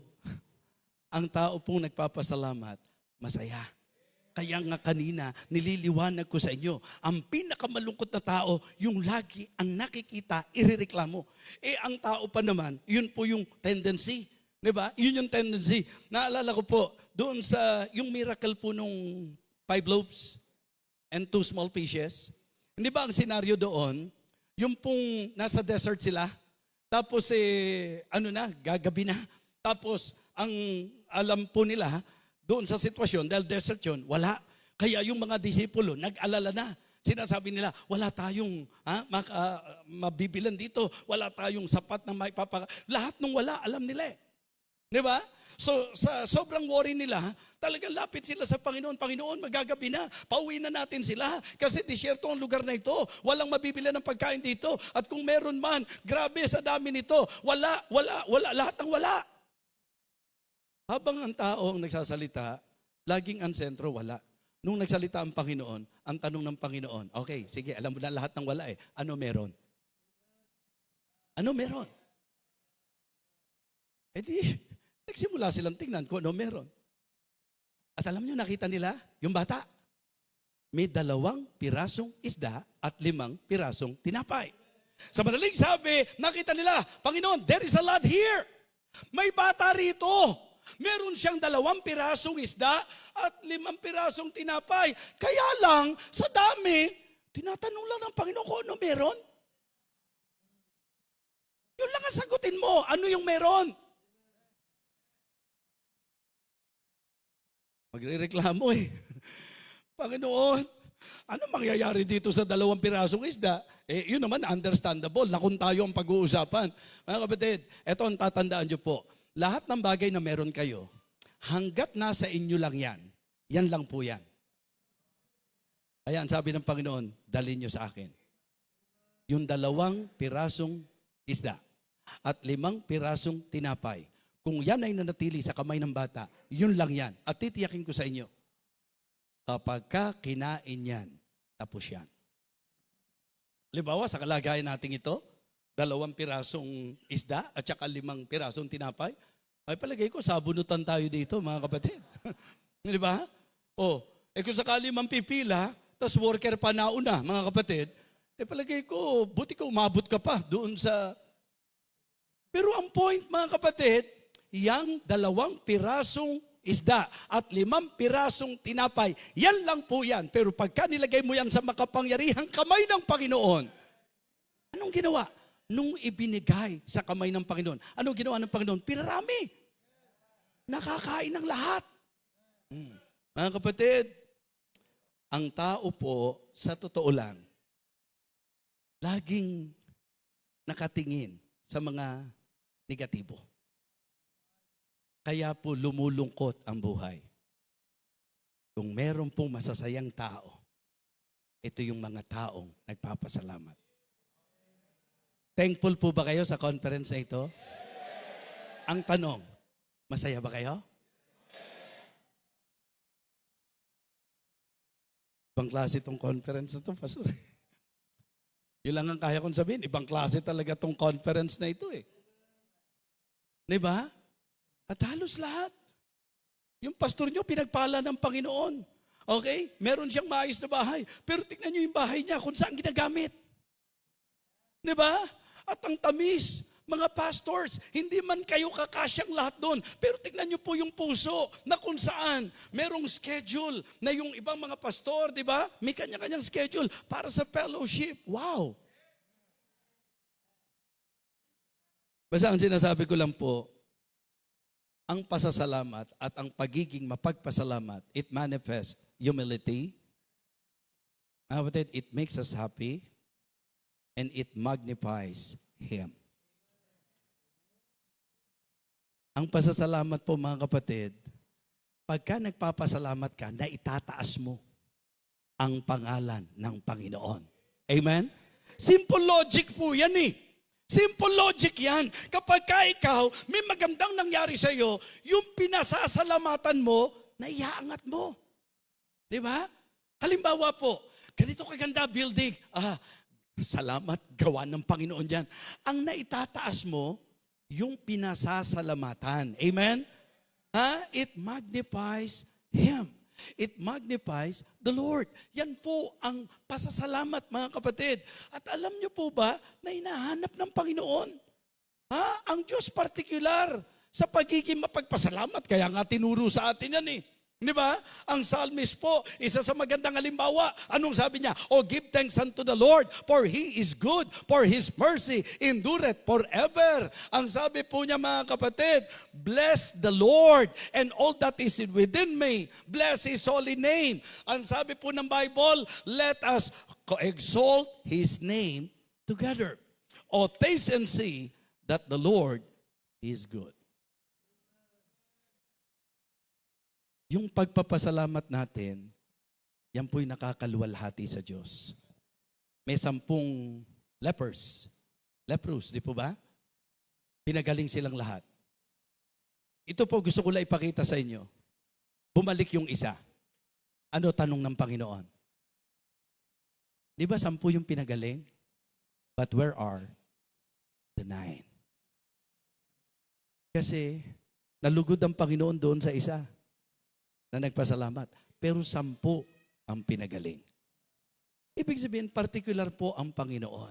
Ang tao pong nagpapasalamat, masaya. Kaya nga kanina, nililiwanag ko sa inyo, ang pinakamalungkot na tao, yung lagi ang nakikita, irereklamo. Ang tao pa naman, yun po yung tendency. Diba? Yun yung tendency. Naalala ko po, doon sa, yung miracle po nung 5 loaves and 2 small fishes. Hindi ba ang senaryo doon, yung pong nasa desert sila, tapos gagabi na. Tapos ang alam po nila, doon sa sitwasyon, dahil desert yun, wala. Kaya yung mga disipulo, nag-alala na. Sinasabi nila, wala tayong mabibilan dito, wala tayong sapat na lahat ng wala, alam nila eh. Di ba? So sa sobrang worry nila, talagang lapit sila sa Panginoon. Panginoon, magagabi na, pauwi na natin sila. Kasi disyerto ang lugar na ito. Walang mabibili ng pagkain dito. At kung meron man, grabe sa dami nito. Wala, lahat ng wala. Habang ang tao ang nagsasalita, laging ang sentro, wala. Nung nagsalita ang Panginoon, ang tanong ng Panginoon, okay, sige, alam mo na lahat ng wala eh. Ano meron? Ano meron? Nagsimula silang tingnan kung ano meron. At alam nyo, nakita nila, yung bata, may 2 pirasong isda at 5 pirasong tinapay. Sa madaling sabi, nakita nila, Panginoon, there is a lot here. May bata rito. Meron siyang 2 pirasong isda at 5 pirasong tinapay. Kaya lang, sa dami, tinatanong lang ng Panginoon kung ano meron. Yun lang ang sagutin mo. Ano yung meron? Magrereklamo eh. Panginoon, ano mangyayari dito sa 2 pirasong isda? Yun naman, understandable. Na kung tayo ang pag-uusapan. Mga kapatid, eto ang tatandaan nyo po. Lahat ng bagay na meron kayo, hanggat nasa inyo lang yan lang po yan. Ayan, sabi ng Panginoon, dalhin nyo sa akin. Yung 2 pirasong isda at 5 pirasong tinapay. Kung yan ay nanatili sa kamay ng bata, yun lang yan. At titiyakin ko sa inyo, kapag kinain yan, tapos yan. Halimbawa, sa kalagayan natin ito, 2 pirasong isda at saka 5 pirasong tinapay, ay palagay ko, sabunutan tayo dito, mga kapatid. Di ba? Kung sakali man pipila, tas worker pa nauna, mga kapatid, palagay ko, buti ka umabot ka pa doon sa... Pero ang point, mga kapatid, yang 2 pirasong isda at 5 pirasong tinapay, yan lang po yan. Pero pagka nilagay mo yan sa makapangyarihang kamay ng Panginoon, anong ginawa? Nung ibinigay sa kamay ng Panginoon, anong ginawa ng Panginoon? Pinarami. Nakakain ng lahat. Mga kapatid, ang tao po, sa totoo lang, laging nakatingin sa mga negatibo. Kaya po lumulungkot ang buhay. Kung meron pong masasayang tao, ito yung mga taong nagpapasalamat. Thankful po ba kayo sa conference na ito? Ang tanong, masaya ba kayo? Ibang klase itong conference na ito, Pastor. Yun lang ang kaya kong sabihin. Ibang klase talaga itong conference na ito eh. Diba? At halos lahat. Yung pastor nyo, pinagpala ng Panginoon. Okay? Meron siyang maayos na bahay. Pero tignan nyo yung bahay niya kung saan ginagamit. Diba? At ang tamis, mga pastors, hindi man kayo kakasyang lahat doon. Pero tignan nyo po yung puso na kung saan merong schedule na yung ibang mga pastor, di ba? May kanya-kanyang schedule para sa fellowship. Wow! Basta ang sinasabi ko lang po, ang pasasalamat at ang pagiging mapagpasalamat, it manifests humility. It makes us happy and it magnifies Him. Ang pasasalamat po mga kapatid, pagka nagpapasalamat ka, na itataas mo ang pangalan ng Panginoon. Amen? Simple logic po yan eh. Simple logic yan. Kapag ka ikaw, may magandang nangyari sa iyo, yung pinasasalamatan mo, naiaangat mo. Di ba? Halimbawa po, ganito kaganda building. Salamat, gawa ng Panginoon yan. Ang naitataas mo, yung pinasasalamatan. Amen? It magnifies Him. It magnifies the Lord. Yan po ang pasasalamat, mga kapatid. At alam niyo po ba na hinahanap ng Panginoon? Ang Diyos particular sa pagiging mapagpasalamat. Kaya nga tinuro sa atin yan eh. Di ba? Ang psalmist po, isa sa magandang halimbawa. Anong sabi niya? Give thanks unto the Lord, for He is good, for His mercy endureth forever. Ang sabi po niya, mga kapatid, bless the Lord and all that is within me. Bless His holy name. Ang sabi po ng Bible, let us exalt His name together. Taste and see that the Lord is good. Yung pagpapasalamat natin, yan po'y nakakaluwalhati sa Diyos. May 10 leprous, di po ba? Pinagaling silang lahat. Ito po gusto ko lang ipakita sa inyo. Bumalik yung isa. Ano tanong ng Panginoon? Di ba 10 yung pinagaling? But where are the 9? Kasi nalugod ang Panginoon doon sa isa na nagpasalamat. Pero 10 ang pinagaling. Ibig sabihin, particular po ang Panginoon.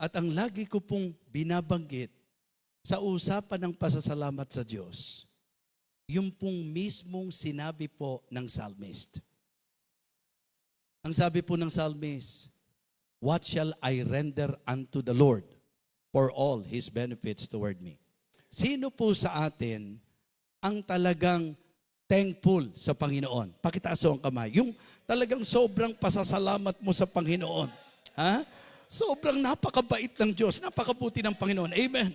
At ang lagi ko pong binabanggit sa usapan ng pasasalamat sa Diyos, yung pong mismong sinabi po ng psalmist. Ang sabi po ng psalmist, what shall I render unto the Lord for all His benefits toward me? Sino po sa atin ang talagang thankful sa Panginoon? Pakitaas ang kamay. Yung talagang sobrang pasasalamat mo sa Panginoon. Ha? Sobrang napakabait ng Diyos, napakabuti ng Panginoon. Amen.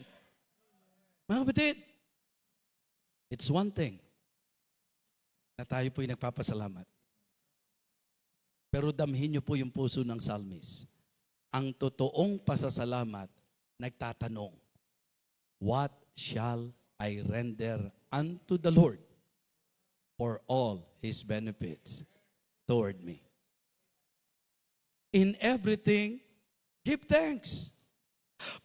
Mga kapatid, it's one thing na tayo po'y nagpapasalamat. Pero damhin niyo po yung puso ng psalmist. Ang totoong pasasalamat, nagtatanong, what shall I render unto the Lord for all His benefits toward me? In everything, give thanks.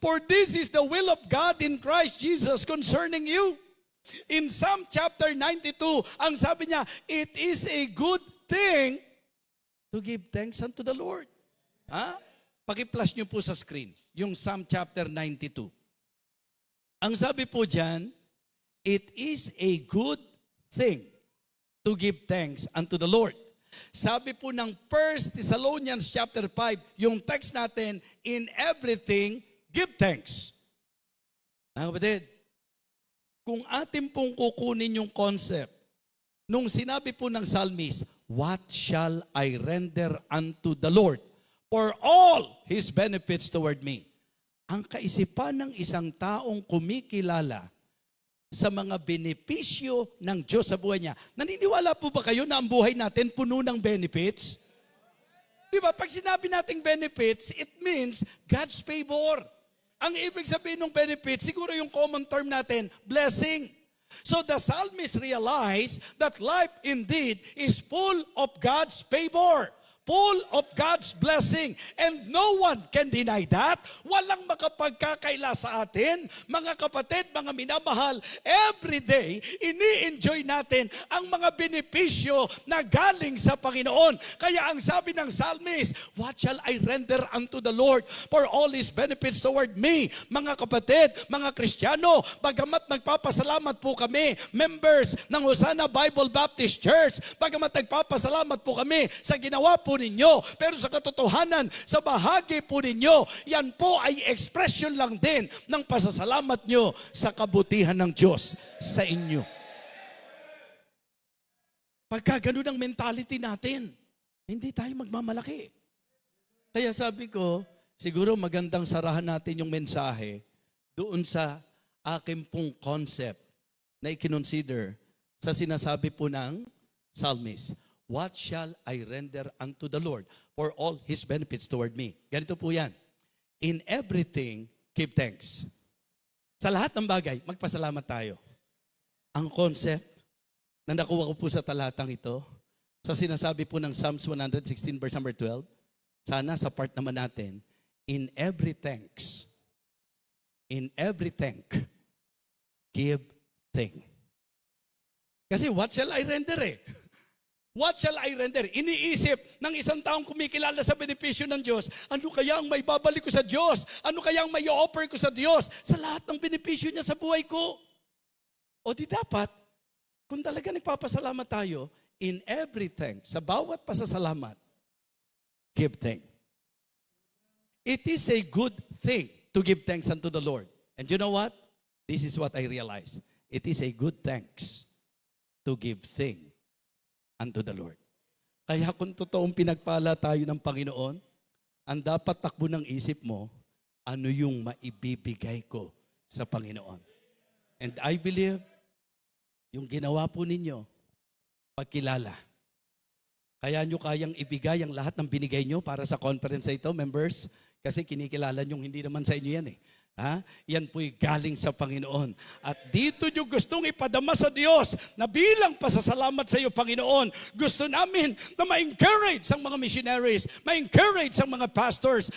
For this is the will of God in Christ Jesus concerning you. In Psalm chapter 92, ang sabi niya, it is a good thing to give thanks unto the Lord. Ha? Paki-flash niyo po sa screen, yung Psalm chapter 92. Ang sabi po dyan, it is a good thing to give thanks unto the Lord. Sabi po ng 1 Thessalonians chapter 5, yung text natin, in everything, give thanks. Mga kapatid, kung atin pong kukunin yung concept, nung sinabi po ng psalmist, what shall I render unto the Lord for all His benefits toward me? Ang kaisipan ng isang taong kumikilala sa mga benepisyo ng Diyos sa buhay niya. Naniniwala po ba kayo na ang buhay natin puno ng benefits? Di ba? Pag sinabi nating benefits, it means God's favor. Ang ibig sabihin ng benefits, siguro yung common term natin, blessing. So the psalmist realized that life indeed is full of God's favor, full of God's blessing. And no one can deny that. Walang makapagkakaila sa atin. Mga kapatid, mga minamahal, every day, ini-enjoy natin ang mga benepisyo na galing sa Panginoon. Kaya ang sabi ng psalmist, what shall I render unto the Lord for all His benefits toward me? Mga kapatid, mga Kristiyano, bagamat nagpapasalamat po kami, members ng Hosanna Bible Baptist Church, bagamat nagpapasalamat po kami sa ginawa po ninyo, pero sa katotohanan, sa bahagi po ninyo, yan po ay expression lang din ng pasasalamat nyo sa kabutihan ng Diyos sa inyo. Pagka ganun ang mentality natin, hindi tayo magmamalaki. Kaya sabi ko, siguro magandang sarahan natin yung mensahe doon sa aking pong concept na i-consider sa sinasabi po ng psalmist. What shall I render unto the Lord for all His benefits toward me? Ganito po yan. In everything, give thanks. Sa lahat ng bagay, magpasalamat tayo. Ang concept na nakuha ko po sa talatang ito, sa sinasabi po ng Psalms 116 verse number 12, sana sa part naman natin, in every thanks, give thanks. Kasi what shall I render eh? What shall I render? Iniisip ng isang taong kumikilala sa benepisyo ng Diyos, ano kaya ang may babalik ko sa Diyos? Ano kaya ang may offer ko sa Diyos? Sa lahat ng benepisyo niya sa buhay ko. O di dapat, kung talaga nagpapasalamat tayo, in everything, sa bawat pasasalamat, give thanks. It is a good thing to give thanks unto the Lord. And you know what? This is what I realize. It is a good thanks to give thanks unto the Lord. Kaya kung totoong pinagpala tayo ng Panginoon, ang dapat takbo ng isip mo, ano yung maibibigay ko sa Panginoon. And I believe, yung ginawa po ninyo, pagkilala. Kaya nyo kayang ibigay ang lahat ng binigay nyo para sa conference ito, members, kasi kinikilala nyo hindi naman sa inyo yan eh. Ha? Yan po'y galing sa Panginoon. At dito nyo gustong ipadama sa Diyos na bilang pasasalamat sa iyo, Panginoon, gusto namin na ma-encourage ang mga missionaries, ma-encourage ang mga pastors,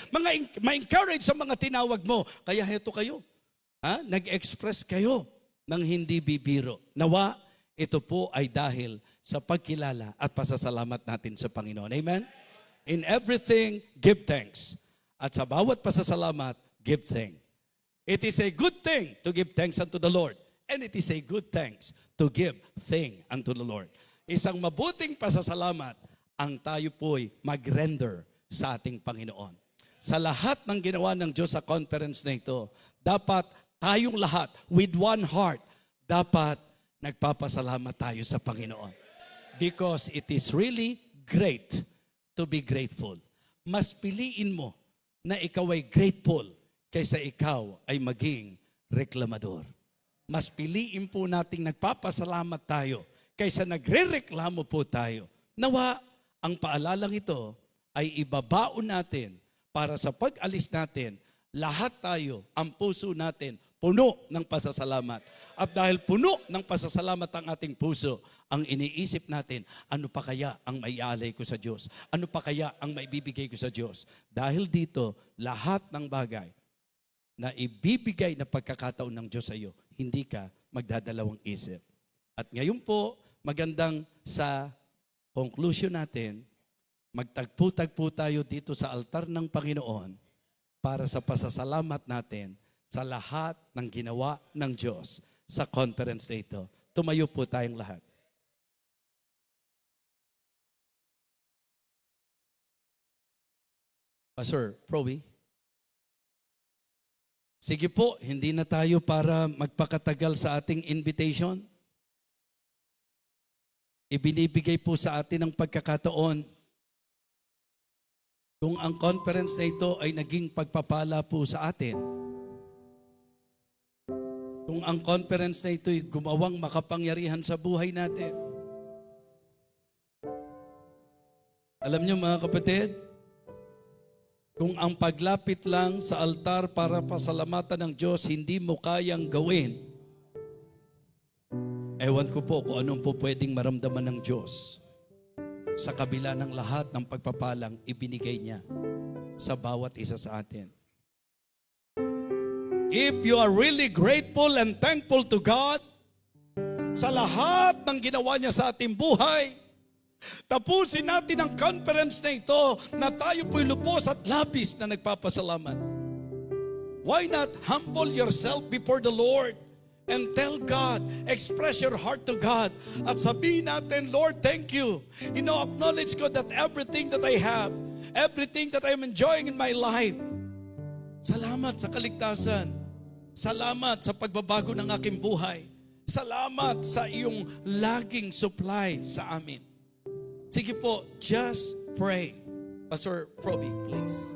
ma-encourage ang mga tinawag mo. Kaya heto kayo. Ha? Nag-express kayo ng hindi bibiro. Nawa, ito po ay dahil sa pagkilala at pasasalamat natin sa Panginoon. Amen? In everything, give thanks. At sa bawat pasasalamat, give thanks. It is a good thing to give thanks unto the Lord. And it is a good thanks to give thing unto the Lord. Isang mabuting pasasalamat ang tayo po'y mag-render sa ating Panginoon. Sa lahat ng ginawa ng Diyos sa conference na ito, dapat tayong lahat with one heart, dapat nagpapasalamat tayo sa Panginoon. Because it is really great to be grateful. Mas piliin mo na ikaw ay grateful kaysa ikaw ay maging reklamador. Mas piliin po nating nagpapasalamat tayo kaysa nagrereklamo po tayo. Nawa, ang paalalang ito ay ibabaon natin para sa pag-alis natin, lahat tayo, ang puso natin, puno ng pasasalamat. At dahil puno ng pasasalamat ang ating puso, ang iniisip natin, ano pa kaya ang maialay ko sa Diyos? Ano pa kaya ang maibibigay ko sa Diyos? Dahil dito, lahat ng bagay na ibibigay na pagkakataon ng Diyos sa iyo, hindi ka magdadalawang isip. At ngayon po, magandang sa conclusion natin, magtagpo-tagpo tayo dito sa altar ng Panginoon para sa pasasalamat natin sa lahat ng ginawa ng Diyos sa conference na ito. Tumayo po tayong lahat. Pastor Proby. Sige po, hindi na tayo para magpakatagal sa ating invitation. Ibinibigay po sa atin ang pagkakataon kung ang conference na ito ay naging pagpapala po sa atin. Kung ang conference na ito ay gumawang makapangyarihan sa buhay natin. Alam niyo mga kapatid, kung ang paglapit lang sa altar para pasalamatan ng Diyos hindi mo kayang gawin, ewan ko po kung anong po pwedeng maramdaman ng Diyos sa kabila ng lahat ng pagpapalang ibinigay niya sa bawat isa sa atin. If you are really grateful and thankful to God sa lahat ng ginawa niya sa ating buhay, tapusin natin ang conference na ito na tayo po'y lubos at labis na nagpapasalamat. Why not humble yourself before the Lord and tell God, express your heart to God at sabihin natin, Lord, thank you. Acknowledge ko that everything that I have, everything that I'm enjoying in my life, salamat sa kaligtasan. Salamat sa pagbabago ng aking buhay. Salamat sa iyong laging supply sa amin. Sige po, just pray. Pastor Proby, please.